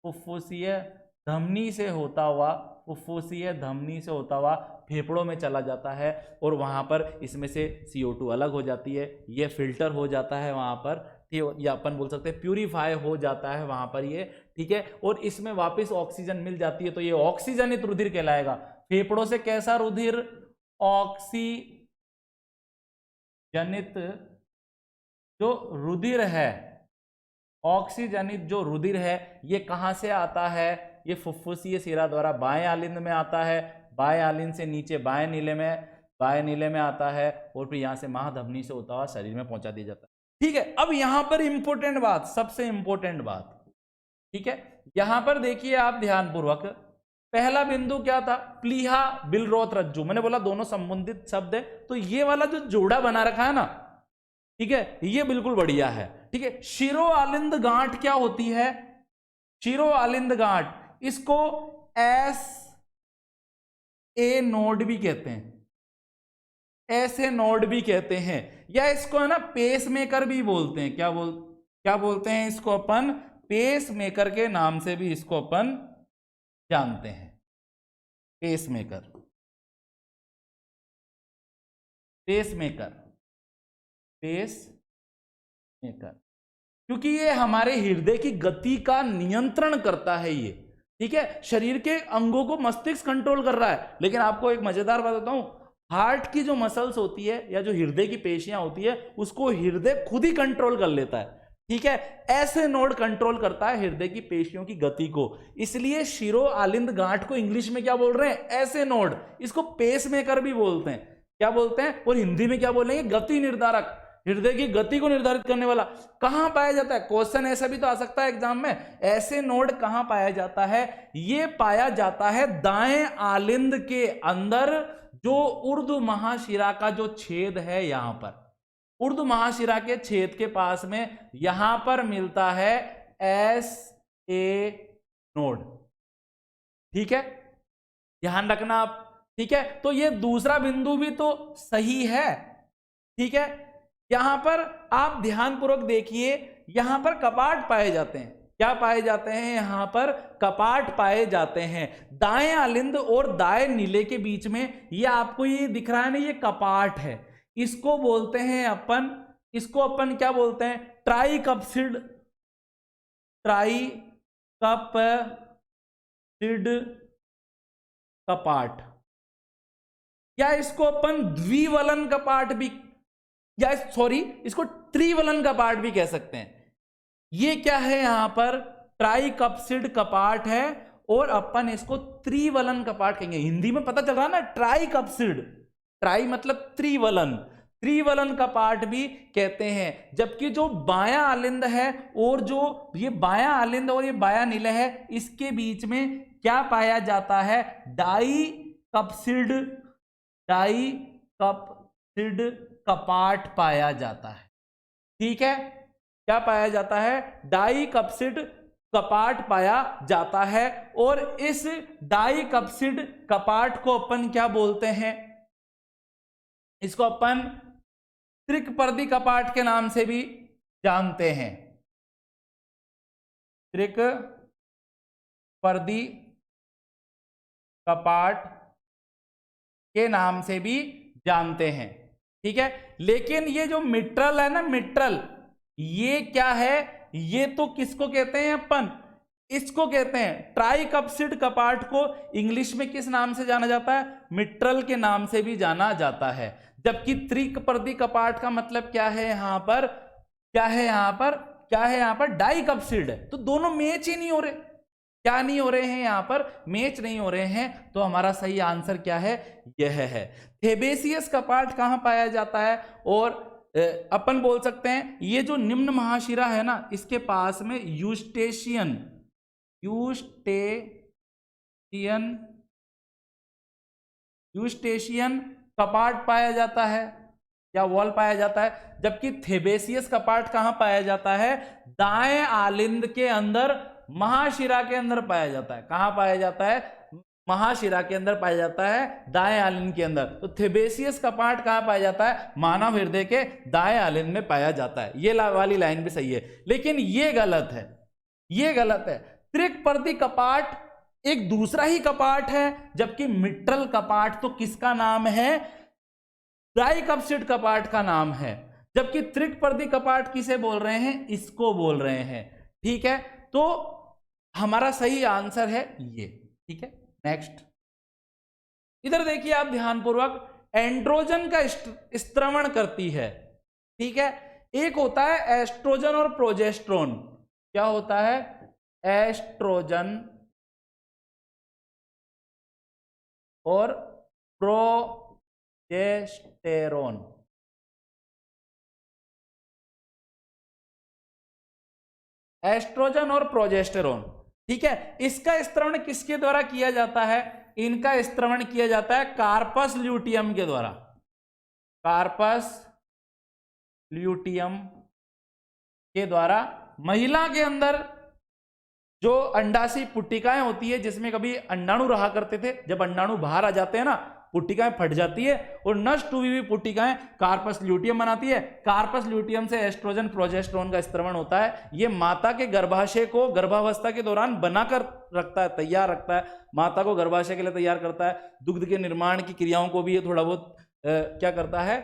फुफ्फुसीय धमनी से होता हुआ, फुफ्फुसीय धमनी से होता हुआ फेफड़ों में चला जाता है। और वहां पर इसमें से CO2 अलग हो जाती है, ये फिल्टर हो जाता है वहां पर, या अपन बोल सकते हैं प्यूरिफाई हो जाता है वहां पर ये। ठीक है, और इसमें वापस ऑक्सीजन मिल जाती है, तो ये ऑक्सीजनित रुधिर कहलाएगा। फेफड़ों से कैसा रुधिर? ऑक्सीजनित जो रुधिर है, ऑक्सीजनित जो रुधिर है, ये कहां से आता है? ये फुफ्फुसीय शिरा द्वारा बाएं आलिंद में आता है। बाएं आलिंद से नीचे बाएं नीले में आता है, और फिर यहां से महाधमनी से होता हुआ शरीर में पहुंचा दिया जाता है। ठीक है, अब यहां पर इंपॉर्टेंट बात, सबसे इंपॉर्टेंट बात, ठीक है, यहां पर देखिए आप ध्यानपूर्वक। पहला बिंदु क्या था? प्लीहा बिलरोथ रज्जु। मैंने बोला दोनों संबंधित शब्द है, तो ये वाला जो जोड़ा बना रखा है ना, ठीक है, ये बिल्कुल बढ़िया है। ठीक है, शिरो आलिंद गांठ क्या होती है? शिरो आलिंद गांठ, इसको एस ए नोड भी कहते हैं, ऐसे नोड भी कहते हैं, या इसको है ना पेस मेकर भी बोलते हैं। क्या बोलते हैं इसको अपन? पेस मेकर के नाम से भी इसको अपन जानते हैं, pace maker, pace maker, pace maker, क्योंकि ये हमारे हृदय की गति का नियंत्रण करता है ये, ठीक है। शरीर के अंगों को मस्तिष्क कंट्रोल कर रहा है, लेकिन आपको एक मजेदार बात बताऊं, हार्ट की जो मसल्स होती है या जो हृदय की पेशियां होती है उसको हृदय खुद ही कंट्रोल कर लेता है, ठीक है। ऐसे नोड कंट्रोल करता है हृदय की पेशियों की गति को, इसलिए शिरो आलिंद गांठ को इंग्लिश में क्या बोल रहे हैं? ऐसे नोड। इसको पेस मेकर भी बोलते हैं। क्या बोलते हैं? और हिंदी में क्या बोलेंगे? गति निर्धारक, हृदय की गति को निर्धारित करने वाला। कहां पाया जाता है? क्वेश्चन ऐसा भी तो आ सकता है एग्जाम में, ऐसे नोड कहां पाया जाता है? ये पाया जाता है दाएं आलिंद के अंदर, जो ऊर्ध्व महाशिरा का जो छेद है, यहां पर ऊर्ध्व महाशिरा के छेद के पास में यहां पर मिलता है एस ए नोड, ठीक है, ध्यान रखना आप, ठीक है। तो ये दूसरा बिंदु भी तो सही है, ठीक है। यहां पर आप ध्यानपूर्वक देखिए, यहां पर कपाट पाए जाते हैं। क्या पाए जाते हैं? यहां पर कपाट पाए जाते हैं। दाएं आलिंद और दाएं नीले के बीच में ये आपको ये दिख रहा है ना, ये कपाट है। इसको बोलते हैं अपन, इसको अपन क्या बोलते हैं? ट्राइकप्सिड, ट्राइकप्सिड कपाट, या इसको अपन द्विवलन कपाट भी, या सॉरी इसको त्रिवलन कपाट भी कह सकते हैं। ये क्या है? यहां पर ट्राइकप्सिड कपाट है और अपन इसको त्रिवलन कपाट कहेंगे। हिंदी में पता चल रहा ना, ट्राइकप्सिड, ट्राई मतलब त्रिवलन, त्रिवलन कपाट भी कहते हैं। जबकि जो बायां आलिंद है और जो ये बायां आलिंद और ये बायां नीले है, इसके बीच में क्या पाया जाता है? डाइकप्सिड, डाइकप्सिड कपाट पाया जाता है, ठीक है। क्या पाया जाता है? डाइकप्सिड कपाट पाया जाता है। और इस डाइकप्सिड कपाट को अपन क्या बोलते हैं? इसको अपन त्रिकपर्दी कपाट के नाम से भी जानते हैं, त्रिकपर्दी कपाट के नाम से भी जानते हैं, ठीक है। लेकिन ये जो मिट्रल है ना, मिट्रल, ये क्या है? ये तो किसको कहते हैं अपन? इसको कहते हैं ट्राइकप्सिड कपाट को इंग्लिश में किस नाम से जाना जाता है? मिट्रल के नाम से भी जाना जाता है। जबकि त्रिकपर्दी कपाट का मतलब क्या है? यहां पर क्या है? यहां पर क्या है? यहां पर डाइकप्सिड है। तो दोनों मैच ही नहीं हो रहे। क्या नहीं हो रहे हैं? यहां पर मैच नहीं हो रहे हैं। तो हमारा सही आंसर क्या है? यह है। थेबेसियस कपाट कहां पाया जाता है? और अपन बोल सकते हैं ये जो निम्न महाशिरा है ना, इसके पास में यूस्टेशियन, यूस्टेशियन, यूस्टेशियन कपाट पाया जाता है या वॉल पाया जाता है। जबकि थेबेसियस कपाट कहां पाया जाता है? दाएं आलिंद के अंदर, महाशिरा के अंदर पाया जाता है। कहां पाया जाता है? महाशिरा के अंदर पाया जाता है, दाएं आलिंद के अंदर। तो थेबेसियस कपाट कहां पाया जाता है? मानव हृदय के दाएं आलिंद में पाया जाता है। ये वाली लाइन भी सही है, लेकिन ये गलत है, ये गलत है। त्रिकपर्दी कपाट एक दूसरा ही कपाट है, जबकि मिट्रल कपाट तो किसका नाम है? ट्राइकप्सिड कपाट का नाम है। जबकि त्रिकपर्दी कपाट किसे बोल रहे हैं? इसको बोल रहे हैं, ठीक है। तो हमारा सही आंसर है ये, ठीक है। नेक्स्ट, इधर देखिए आप ध्यानपूर्वक, एंड्रोजन का स्त्रवण करती है, ठीक है। एक होता है एस्ट्रोजन और प्रोजेस्टेरोन। क्या होता है? एस्ट्रोजन और प्रोजेस्टेरोन। एस्ट्रोजन और प्रोजेस्टेरोन, ठीक है। इसका स्त्रवण किसके द्वारा किया जाता है? इनका स्त्रवण किया जाता है कार्पस ल्यूटियम के द्वारा। कार्पस ल्यूटियम के द्वारा महिला के अंदर जो अंडाशय पुट्टिकाएं होती है जिसमें कभी अंडाणु रहा करते थे, जब अंडाणु बाहर आ जाते हैं ना, पुट्टिकाएं फट जाती है और नष्ट हुई हुई पुट्टिकाएं कार्पस ल्यूटियम बनाती है। कार्पस ल्यूटियम से एस्ट्रोजन प्रोजेस्टेरोन का स्त्रवण होता है। ये माता के गर्भाशय को गर्भावस्था के दौरान बनाकर रखता है, तैयार रखता है, माता को गर्भाशय के लिए तैयार करता है। दुग्ध के निर्माण की क्रियाओं को भी ये थोड़ा बहुत क्या करता है,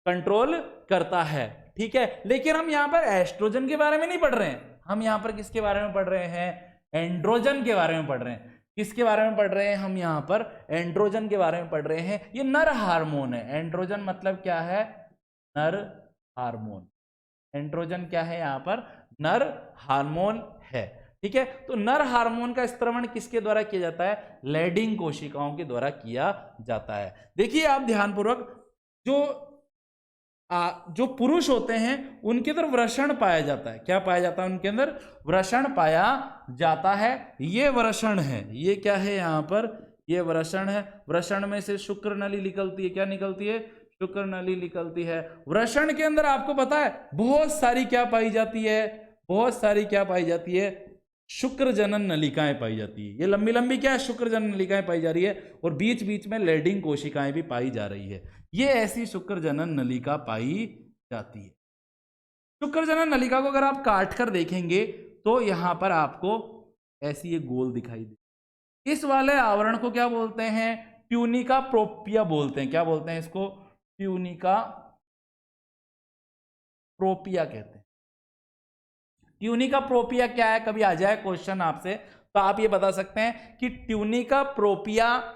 कंट्रोल करता है। ठीक है, लेकिन हम यहाँ पर एस्ट्रोजन के बारे में नहीं पढ़ रहे हैं, हम यहाँ पर किसके बारे में पढ़ रहे हैं, एंड्रोजन के बारे में पढ़ रहे हैं। किसके बारे में पढ़ रहे हैं, हम यहाँ पर एंड्रोजन के बारे में पढ़ रहे हैं। ये नर हार्मोन है। एंड्रोजन मतलब क्या है, नर हार्मोन। एंड्रोजन क्या है, यहाँ पर नर हार्मोन है। ठीक है, तो नर हार्मोन का स्त्रवण किसके द्वारा किया जाता है, लैडिंग कोशिकाओं के द्वारा किया जाता है। देखिए आप ध्यानपूर्वक, जो पुरुष होते हैं उनके अंदर वृषण पाया जाता है। क्या पाया जाता है, उनके अंदर वृषण पाया जाता है। ये वृषण है, ये क्या है यहाँ पर, ये वृषण है। वृषण में से शुक्र नली निकलती है। क्या निकलती है, शुक्र नली निकलती है। वृषण के अंदर आपको पता है बहुत सारी क्या पाई जाती है, बहुत सारी क्या पाई जाती है, शुक्र जनन नलिकाएं पाई जाती है। ये लंबी लंबी क्या है, शुक्र जनन नलिकाएं पाई जा रही है और बीच बीच में लैडिंग कोशिकाएं भी पाई जा रही है। ये ऐसी शुक्र जनन नलिका पाई जाती है। शुक्र जनन नलिका को अगर आप काट कर देखेंगे तो यहां पर आपको ऐसी ये गोल दिखाई दे। इस वाले आवरण को क्या बोलते हैं, ट्यूनिका प्रोपिया बोलते हैं। क्या बोलते हैं इसको, ट्यूनिका प्रोपिया कहते हैं। ट्यूनिका प्रोपिया क्या है, कभी आ जाए क्वेश्चन आपसे तो आप ये बता सकते हैं कि ट्यूनिका प्रोपिया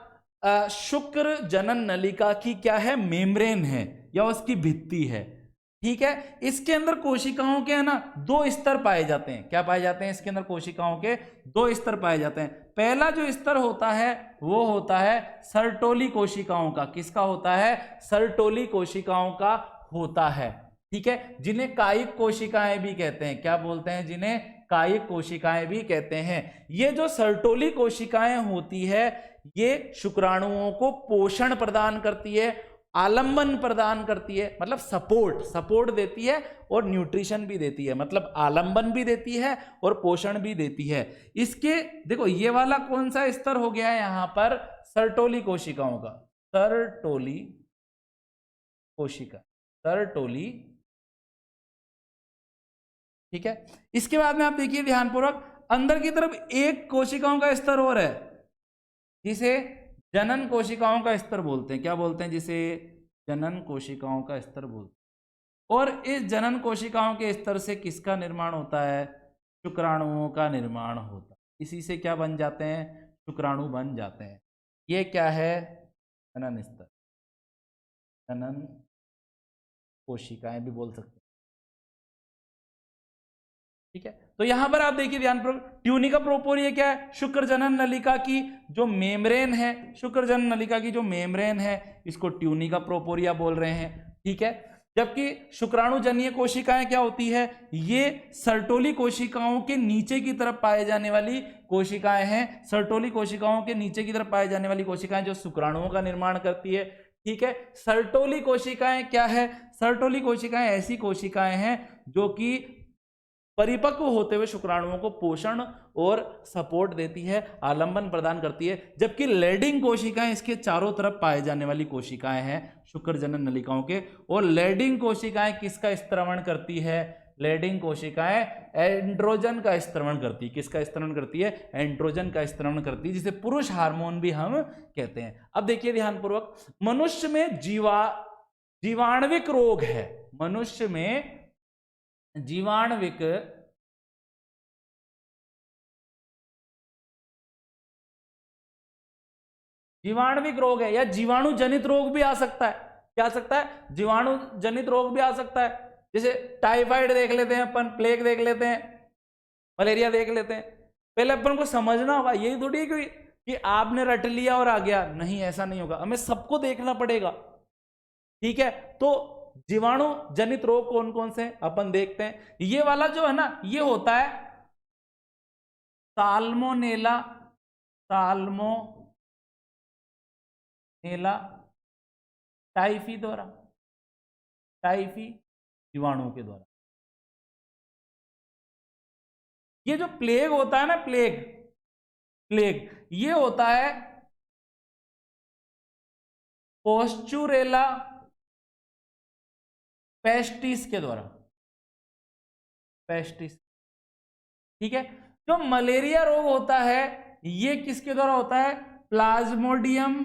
शुक्र जनन नलिका की क्या है, मेम्ब्रेन है या उसकी भित्ति है। ठीक है, इसके अंदर कोशिकाओं के है ना दो स्तर पाए जाते हैं। क्या पाए जाते हैं, इसके अंदर कोशिकाओं के दो स्तर पाए जाते हैं। पहला जो स्तर होता है वो होता है सर्टोली कोशिकाओं का। किसका होता है, सर्टोली कोशिकाओं का होता है। ठीक है, जिन्हें कायिक कोशिकाएं भी कहते हैं। क्या बोलते हैं, जिन्हें कायिक कोशिकाएं भी कहते हैं। ये जो सर्टोली कोशिकाएं होती है ये शुक्राणुओं को पोषण प्रदान करती है, आलंबन प्रदान करती है, मतलब सपोर्ट देती है और न्यूट्रिशन भी देती है, मतलब आलंबन भी देती है और पोषण भी देती है। इसके देखो ये वाला कौन सा स्तर हो गया है यहां पर, सर्टोली कोशिकाओं का, सर्टोली कोशिका, सर्टोली। ठीक है, इसके बाद में आप देखिए ध्यानपूर्वक, अंदर की तरफ एक कोशिकाओं का स्तर और है जिसे जनन कोशिकाओं का स्तर बोलते हैं। क्या बोलते हैं, जिसे जनन कोशिकाओं का स्तर बोलते हैं। और इस जनन कोशिकाओं के स्तर से किसका निर्माण होता है, शुक्राणुओं का निर्माण होता है। इसी से क्या बन जाते हैं, शुक्राणु बन जाते हैं। ये क्या है, जनन स्तर, जनन कोशिकाएं भी बोल सकते हैं। ठीक है, तो यहां पर आप देखिए ध्यानपूर्वक, ट्यूनिका प्रोपोरिया क्या है, शुक्र जनन नलिका की जो मेम्ब्रेन है, शुक्र जनन नलिका की जो मेम्ब्रेन है इसको ट्यूनिका प्रोपोरिया बोल रहे हैं। ठीक है, जबकि शुक्राणु जनीय कोशिकाएं क्या होती है, ये सर्टोली कोशिकाओं के नीचे की तरफ पाए जाने वाली कोशिकाएं हैं। सर्टोली कोशिकाओं के नीचे की तरफ पाए जाने वाली कोशिकाएं जो शुक्राणुओं का निर्माण करती है। ठीक है, सर्टोली कोशिकाएं क्या है, सर्टोली कोशिकाएं ऐसी कोशिकाएं हैं जो कि परिपक्व होते हुए शुक्राणुओं को पोषण और सपोर्ट देती है, आलंबन प्रदान करती है। जबकि लैडिंग कोशिकाएं इसके चारों तरफ पाए जाने वाली कोशिकाएं हैं शुक्र जनन नलिकाओं के। और लैडिंग कोशिकाएं किसका स्त्रवण करती है, लैडिंग कोशिकाएं एंड्रोजन का स्त्रवण करती है। किसका स्त्रवण करती है, एंड्रोजन का स्त्रवण करती है, जिसे पुरुष हार्मोन भी हम कहते हैं। अब देखिए ध्यानपूर्वक, मनुष्य में जीवाणविक रोग है, मनुष्य में जीवाणविक रोग है या जीवाणु जनित रोग भी आ सकता है। क्या आ सकता है, जीवाणु जनित रोग भी आ सकता है। जैसे टाइफाइड देख लेते हैं अपन, प्लेग देख लेते हैं, मलेरिया देख लेते हैं। पहले अपन को समझना होगा, यही थोड़ी कि आपने रट लिया और आ गया, नहीं ऐसा नहीं होगा, हमें सबको देखना पड़ेगा। ठीक है, तो जीवाणु जनित रोग कौन कौन से अपन देखते हैं। ये वाला जो है ना, ये होता है साल्मोनेला, टाइफी द्वारा, टाइफी जीवाणुओं के द्वारा। ये जो प्लेग होता है ना, प्लेग प्लेग ये होता है पोस्चुरेला पेस्टिस के द्वारा, पेस्टिस। ठीक है, जो मलेरिया रोग होता है ये किसके द्वारा होता है? प्लाज्मोडियम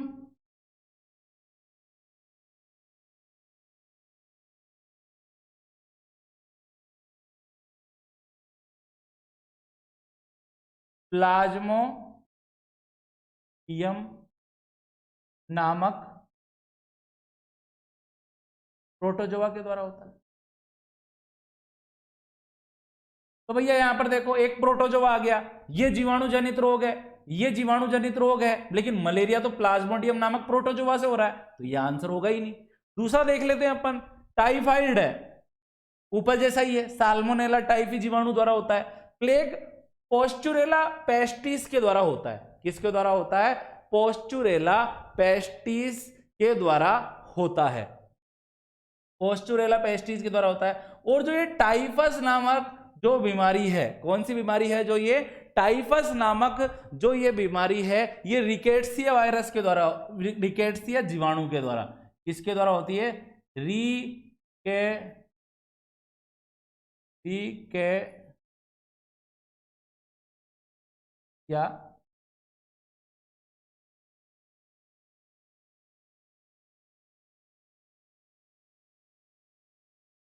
प्लाज्मोडियम नामक प्रोटोजोआ के द्वारा होता है। तो भैया यहां पर देखो एक प्रोटोजोआ आ गया, ये जीवाणु जनित रोग है, ये जीवाणु जनित रोग है, लेकिन मलेरिया तो प्लाज्मोडियम नामक प्रोटोजोआ से हो रहा है, तो ये आंसर होगा ही नहीं। दूसरा देख लेते हैं अपन, टाइफाइड है, ऊपर जैसा ही है, साल्मोनेला टाइफी जीवाणु द्वारा होता है। प्लेग पोस्चुरेला पेस्टिस के द्वारा होता है, किसके द्वारा होता है? पोस्चुरेला पेस्टिस के द्वारा होता है, पोस्चुरेला पेस्टिस के द्वारा होता है। और जो ये टाइफस नामक जो बीमारी है, कौन सी बीमारी है? जो ये टाइफस नामक जो ये बीमारी है, ये रिकेट्सिया वायरस के द्वारा, रिकेट्सिया जीवाणु के द्वारा, किसके द्वारा होती है? क्या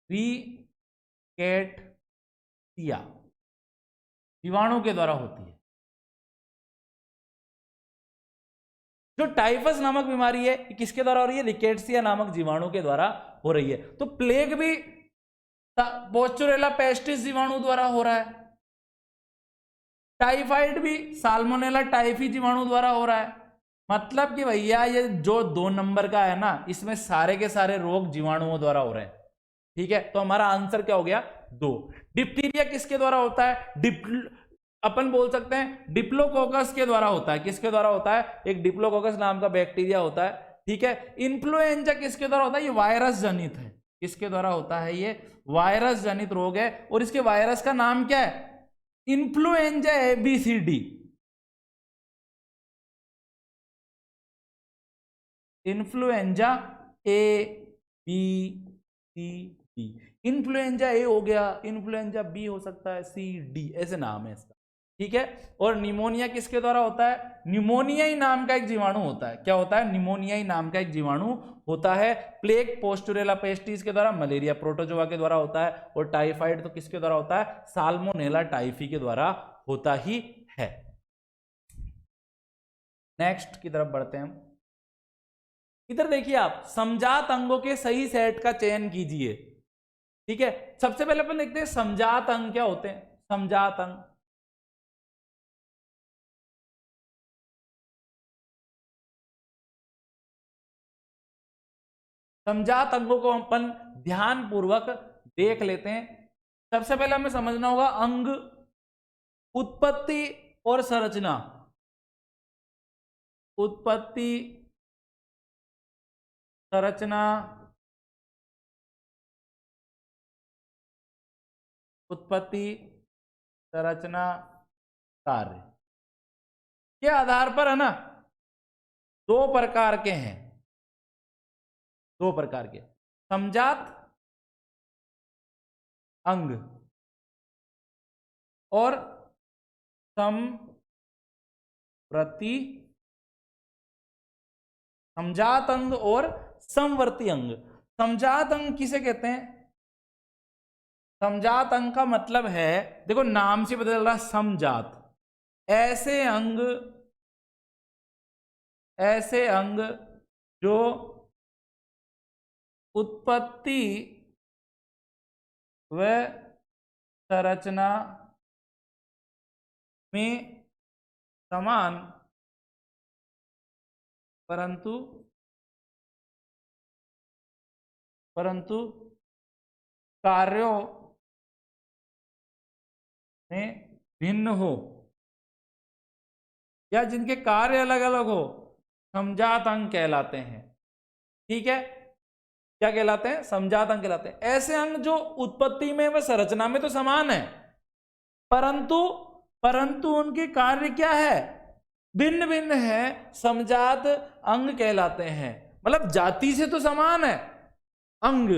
रिकेट्सिया जीवाणु के द्वारा होती है। जो टाइफस नामक बीमारी है किसके द्वारा हो रही है? रिकेट्सिया नामक जीवाणु के द्वारा हो रही है। तो प्लेग भी पोस्चुरेला पेस्टिस जीवाणु द्वारा हो रहा है, टाइफाइड भी साल्मोनेला टाइफी जीवाणु द्वारा हो रहा है। मतलब कि भैया ये जो 2 नंबर का है ना, इसमें सारे के सारे रोग जीवाणुओं द्वारा हो रहे हैं। ठीक है, तो हमारा आंसर क्या हो गया? 2। डिप्टीरिया किसके द्वारा होता है? अपन बोल सकते हैं डिप्लोकोकस के द्वारा होता है। किसके द्वारा होता है? एक डिप्लोकोकस नाम का बैक्टीरिया होता है। ठीक है, इन्फ्लुएंजा किसके द्वारा होता है? ये वायरस जनित है। किसके द्वारा होता है? ये वायरस जनित रोग है। और इसके वायरस का नाम क्या है? Influenza ABCD, influenza ABCD। Influenza ए हो गया, इन्फ्लुएंजा बी हो सकता है, सी डी, ऐसे नाम है इसका। ठीक है, और निमोनिया किसके द्वारा होता है? निमोनिया ही नाम का एक जीवाणु होता है। क्या होता है? निमोनिया ही नाम का एक जीवाणु होता है। प्लेग पोस्चुरेला पेस्टिस के द्वारा, मलेरिया प्रोटोजोआ के द्वारा होता है, और टाइफाइड तो किसके द्वारा होता है? साल्मोनेला टाइफी के द्वारा होता ही है। नेक्स्ट की तरफ बढ़ते हैं हम। इधर देखिए आप, समजात अंगों के सही सेट का चयन कीजिए। ठीक है, सबसे पहले अपन देखते हैं समजात अंग क्या होते हैं। समजात अंग, समजात अंगों को अपन ध्यान पूर्वक देख लेते हैं। सबसे पहले हमें समझना होगा अंग उत्पत्ति और संरचना। उत्पत्ति, संरचना, उत्पत्ति, संरचना, कार्य के आधार पर है ना 2 प्रकार के हैं। 2 प्रकार के समजात अंग और समवर्ती, समजात अंग और समवर्ती अंग। समजात अंग किसे कहते हैं? समजात अंग का मतलब है, देखो नाम से बदल रहा, समजात, ऐसे अंग जो उत्पत्ति व संरचना में समान परंतु कार्यों में भिन्न हो, या जिनके कार्य अलग अलग हो, समजात अंग कहलाते हैं। ठीक है, क्या कहलाते हैं? समजात अंग कहलाते हैं। ऐसे अंग जो उत्पत्ति में व संरचना में तो समान है, परंतु परंतु उनके कार्य क्या है, भिन्न भिन्न है, समजात अंग कहलाते हैं। मतलब जाति से तो समान है अंग,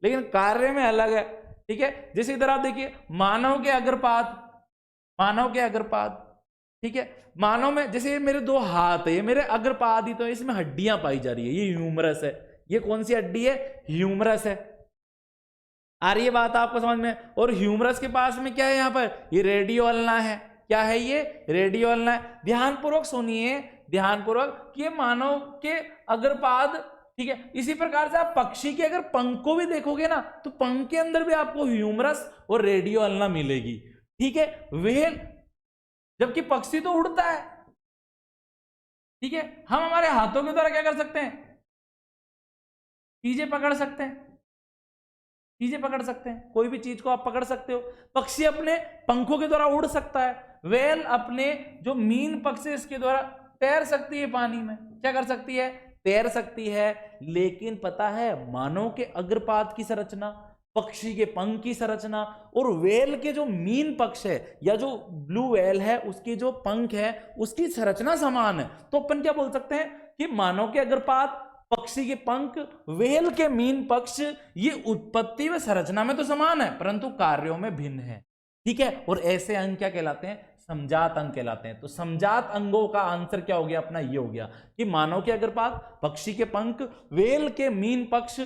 लेकिन कार्य में अलग है। ठीक है, जैसे इधर आप देखिए मानव के अग्रपाद, मानव के अग्रपाद, ठीक है, मानव में जैसे ये मेरे दो हाथ है, ये मेरे अग्रपाद ही तो है, इसमें हड्डियां पाई जा रही है, ये ह्यूमरस है। ये कौन सी हड्डी है, ह्यूमरस है। आ रही है बात आपको समझ में। और ह्यूमरस के पास में क्या है, यहां पर ये रेडियो अल्ना है। क्या है ये, रेडियो अल्ना है। ध्यानपूर्वक सुनिए, ध्यानपूर्वक कि ये मानव के अग्रपाद, ठीक है। इसी प्रकार से आप पक्षी के अगर पंख को भी देखोगे ना, तो पंख के अंदर भी आपको ह्यूमरस और रेडियो अल्ना मिलेगी। ठीक है, व्हेल, जबकि पक्षी तो उड़ता है। ठीक है, हम हमारे हाथों के द्वारा क्या कर सकते हैं, चीजें पकड़ सकते हैं, चीजें पकड़ सकते हैं, कोई भी चीज को आप पकड़ सकते हो। पक्षी अपने पंखों के द्वारा उड़ सकता है। व्हेल अपने जो मीन पक्ष है इसके द्वारा तैर सकती है पानी में। क्या कर सकती है, तैर सकती है। लेकिन पता है मानव के अग्रपाद की संरचना, पक्षी के पंख की संरचना और व्हेल के जो मीन पक्ष है या जो ब्लू व्हेल है उसके जो पंख है उसकी संरचना समान है। तो अपन क्या बोल सकते हैं कि मानव के अग्रपाद, पक्षी के पंख, व्हेल के मीन पक्ष, ये उत्पत्ति व संरचना में तो समान है परंतु कार्यों में भिन्न है। ठीक है, और ऐसे अंग क्या कहलाते हैं, समजात अंग कहलाते हैं। तो समजात अंगों का आंसर क्या हो गया अपना, ये हो गया कि मानव के अग्रपाद, पक्षी के पंख, व्हेल के मीन पक्ष,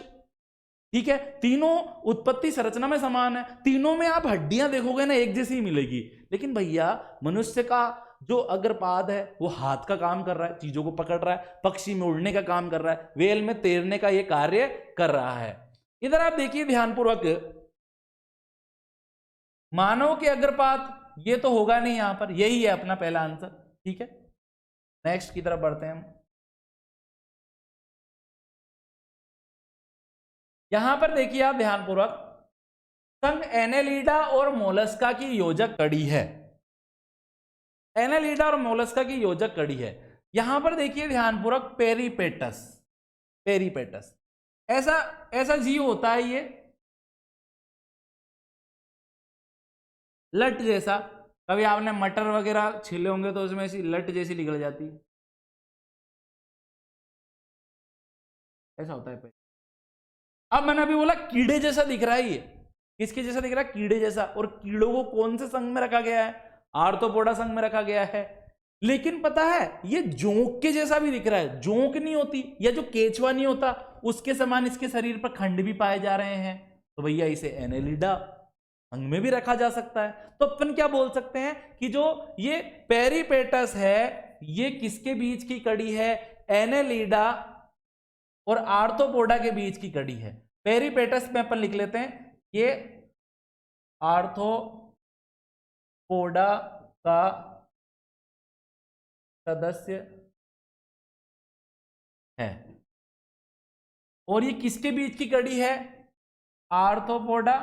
ठीक है, तीनों उत्पत्ति संरचना में समान है। तीनों में आप हड्डियां देखोगे ना एक जैसी ही मिलेगी। लेकिन भैया मनुष्य का जो अग्रपाद है वो हाथ का काम कर रहा है, चीजों को पकड़ रहा है, पक्षी में उड़ने का काम कर रहा है, व्हेल में तैरने का ये कार्य कर रहा है। इधर आप देखिए ध्यानपूर्वक, मानव के अग्रपाद ये तो होगा नहीं, यहां पर यही है अपना पहला आंसर। ठीक है, नेक्स्ट की तरफ बढ़ते हैं हम। यहां पर देखिए आप ध्यानपूर्वक, संघ एनेलिडा और मोलस्का की योजक कड़ी है। एनेलिडा और मोलस्का की योजक कड़ी है। यहां पर देखिए ध्यानपूर्वक पेरिपेटस, पेरिपेटस ऐसा ऐसा जीव होता है, ये लट जैसा। कभी आपने मटर वगैरह छिले होंगे तो उसमें ऐसी लट जैसी निकल जाती है, ऐसा होता है। अब मैंने अभी बोला कीड़े जैसा दिख रहा है, ये किसके जैसा दिख रहा है, कीड़े जैसा। और कीड़ों को कौन से संघ में रखा गया है, आर्थ्रोपोडा संघ में रखा गया है। लेकिन पता है ये जोंक के जैसा भी दिख रहा है, जोंक नहीं होती या जो केचुआ नहीं होता उसके समान इसके शरीर पर खंड भी पाए जा रहे हैं। तो भैया इसे एनेलिडा अंग में भी रखा जा सकता है। तो अपन क्या बोल सकते हैं कि जो ये पेरिपेटस है ये किसके बीच की कड़ी है, एनेलिडा और आर्थ्रोपोडा के बीच की कड़ी है। पेरिपेटस में अपन लिख लेते हैं ये आर्थ्रोपोडा का सदस्य है। और ये किसके बीच की कड़ी है, आर्थ्रोपोडा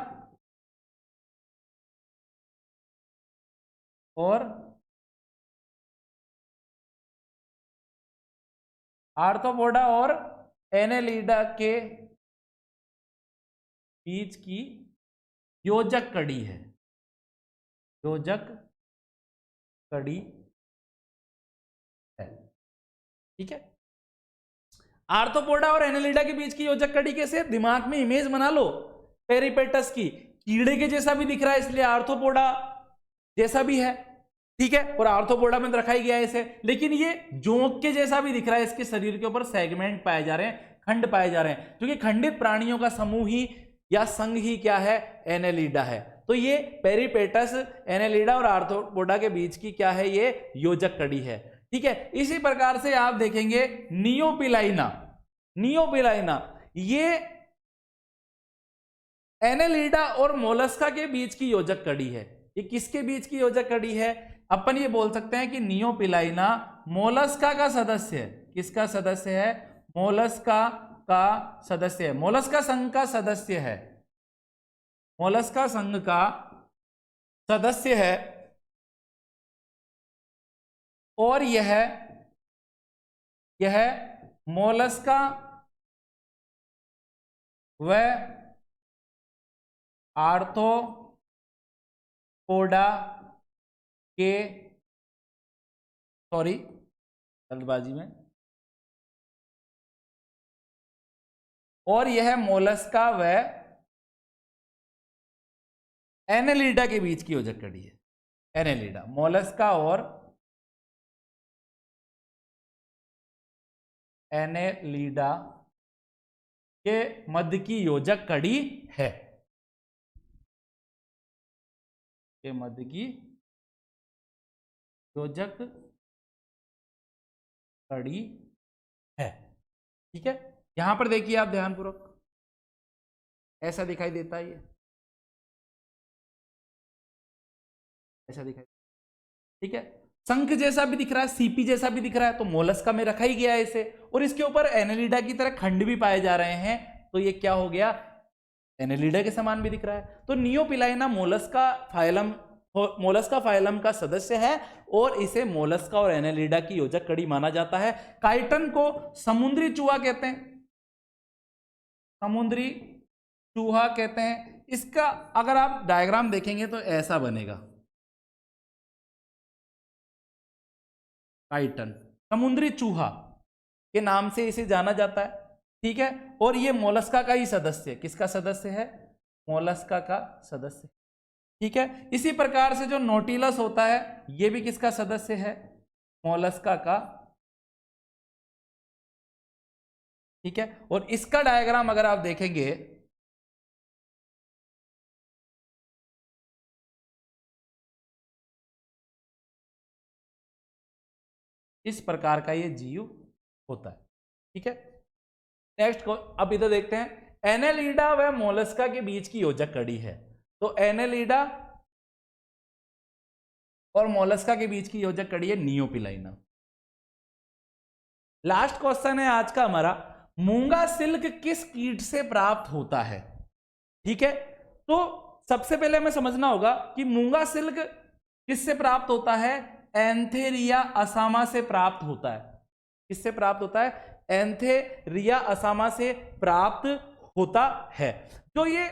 और एनेलिडा के बीच की योजक कड़ी है, योजक कड़ी है। ठीक है, आर्थ्रोपोडा और एनेलिडा के बीच की योजक कड़ी कैसे, दिमाग में इमेज बना लो पेरिपेटस की, कीड़े के जैसा भी दिख रहा है इसलिए आर्थ्रोपोडा जैसा भी है। ठीक है, और आर्थ्रोपोडा में रखा ही गया है इसे। लेकिन ये जोंक के जैसा भी दिख रहा है, इसके शरीर के ऊपर सेगमेंट पाए जा रहे हैं, खंड पाए जा रहे हैं, क्योंकि खंडित प्राणियों का समूह ही या संघ ही क्या है, एनेलिडा है। तो ये पेरिपेटस, एनेलिडा और आर्थ्रोपोडा के बीच की क्या है, ये योजक कड़ी है। ठीक है, इसी प्रकार से आप देखेंगे नियोपिलाइना, नियोपिलाइना ये एनेलिडा और मोलस्का के बीच की योजक कड़ी है। ये किसके बीच की योजक कड़ी है, अपन ये बोल सकते हैं कि नियोपिलाइना मोलस्का का सदस्य है। किसका सदस्य है, मोलस्का का सदस्य है, मोलस्का संघ का सदस्य है, मोलस्का संघ का सदस्य है। और यह मोलस्का व आर्थ्रोपोडा के, सॉरी जल्दबाजी में, और यह मोलस्का व एनेलिडा के बीच की योजक कड़ी है। एनेलिडा, मोलस्का और एनेलिडा के मध्य की योजक कड़ी है, के मध्य की योजक कड़ी है। ठीक है, यहां पर देखिए आप ध्यानपूर्वक, ऐसा दिखाई देता है, ये ऐसा दिखाई, ठीक है, शंख जैसा भी दिख रहा है, सीपी जैसा भी दिख रहा है, तो मोलस्का में रखा ही गया है इसे, और इसके ऊपर एनेलिडा की तरह खंड भी पाए जा रहे हैं, तो ये क्या हो गया, एनेलिडा के समान भी दिख रहा है। तो नियोपिलाइना मोलस्का फाइलम का सदस्य है और इसे मोलस्का और एनेलिडा की योजक कड़ी माना जाता है। काइटन को समुद्री चूहा कहते हैं, समुद्री चूहा कहते हैं। इसका अगर आप डायग्राम देखेंगे तो ऐसा बनेगा, काइटन समुद्री चूहा के नाम से इसे जाना जाता है। ठीक है, और ये मोलस्का का ही सदस्य, किसका सदस्य है, मोलस्का का सदस्य। ठीक है, इसी प्रकार से जो नोटिलस होता है ये भी किसका सदस्य है, मोलस्का का। ठीक है, और इसका डायग्राम अगर आप देखेंगे इस प्रकार का ये जीव होता है। ठीक है, नेक्स्ट को अब इधर देखते हैं, एनेलिडा व मोलस्का के बीच की योजक कड़ी है। तो एनेलिडा और मोलस्का के बीच की योजक कड़ी है नियोपिलाइना। लास्ट क्वेश्चन है आज का हमारा, मूंगा सिल्क किस कीट से प्राप्त होता है। ठीक है, तो सबसे पहले हमें समझना होगा कि मूंगा सिल्क किससे प्राप्त होता है, एंथेरिया असामा से प्राप्त होता है। किससे प्राप्त होता है, एंथेरिया असामा से प्राप्त होता है। तो ये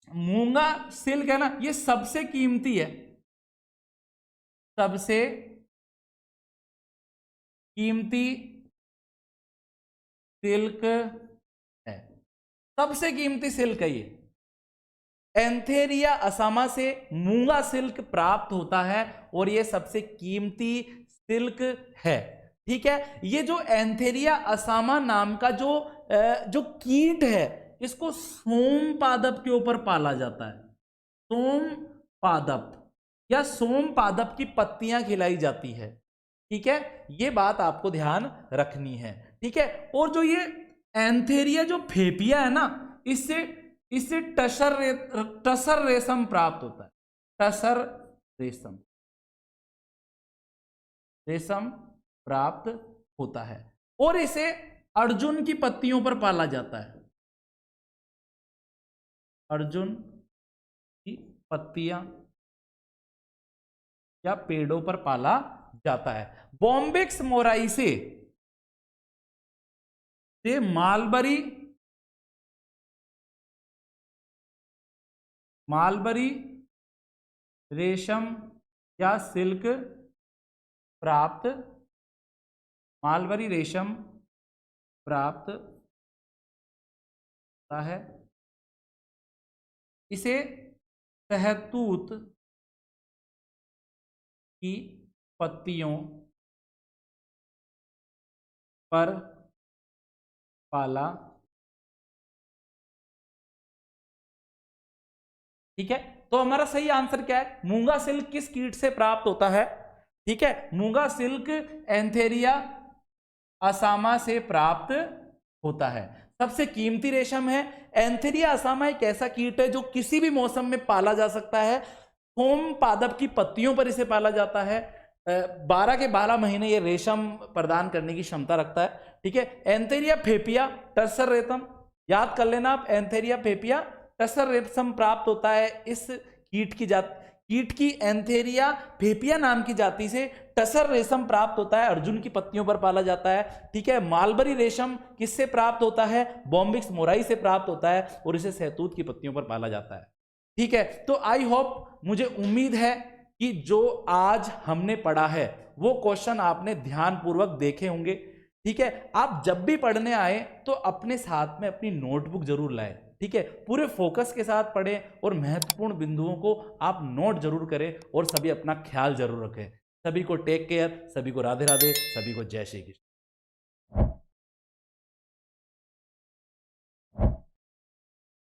मूंगा सिल्क है ना, ये सबसे कीमती है, सबसे कीमती सिल्क है, सबसे कीमती सिल्क है ये। एंथेरिया असामा से मूंगा सिल्क प्राप्त होता है और ये सबसे कीमती सिल्क है। ठीक है, ये जो एंथेरिया असामा नाम का जो कीट है, इसको सोम पादप के ऊपर पाला जाता है। सोम पादप या सोम पादप की पत्तियां खिलाई जाती है। ठीक है, ये बात आपको ध्यान रखनी है। ठीक है, और जो ये एंथेरिया जो फेपिया है ना, इससे टसर रेशम प्राप्त होता है। टसर रेशम प्राप्त होता है और इसे अर्जुन की पत्तियों पर पाला जाता है। अर्जुन की पत्तियां या पेड़ों पर पाला जाता है। बॉम्बिक्स मोराइसे से मालबरी रेशम या सिल्क प्राप्त, मालबरी रेशम प्राप्त होता है। इसे शहतूत की पत्तियों पर पाला। ठीक है, तो हमारा सही आंसर क्या है, मूंगा सिल्क किस कीट से प्राप्त होता है। ठीक है, मूंगा सिल्क एंथेरिया असामा से प्राप्त होता है, सबसे कीमती रेशम है। एंथेरिया असामा एक ऐसा कीट है जो किसी भी मौसम में पाला जा सकता है। सोम पादप की पत्तियों पर इसे पाला जाता है। 12 के 12 महीने ये रेशम प्रदान करने की क्षमता रखता है। ठीक है, एंथेरिया फेपिया टसर रेशम, याद कर लेना आप, एंथेरिया फेपिया टसर रेशम प्राप्त होता है इस कीट की एंथेरिया फेपिया नाम की जाति से टसर रेशम प्राप्त होता है, अर्जुन की पत्तियों पर पाला जाता है। ठीक है, मालबरी रेशम किससे प्राप्त होता है, बॉम्बिक्स मोराई से प्राप्त होता है और इसे शहतूत की पत्तियों पर पाला जाता है। ठीक है, तो आई होप, मुझे उम्मीद है कि जो आज हमने पढ़ा है वो क्वेश्चन आपने ध्यानपूर्वक देखे होंगे। ठीक है, आप जब भी पढ़ने आए तो अपने साथ में अपनी नोटबुक जरूर लाएं। ठीक है, पूरे फोकस के साथ पढ़ें और महत्वपूर्ण बिंदुओं को आप नोट जरूर करें और सभी अपना ख्याल जरूर रखें। सभी को टेक केयर, सभी को राधे राधे, सभी को जय श्री कृष्ण।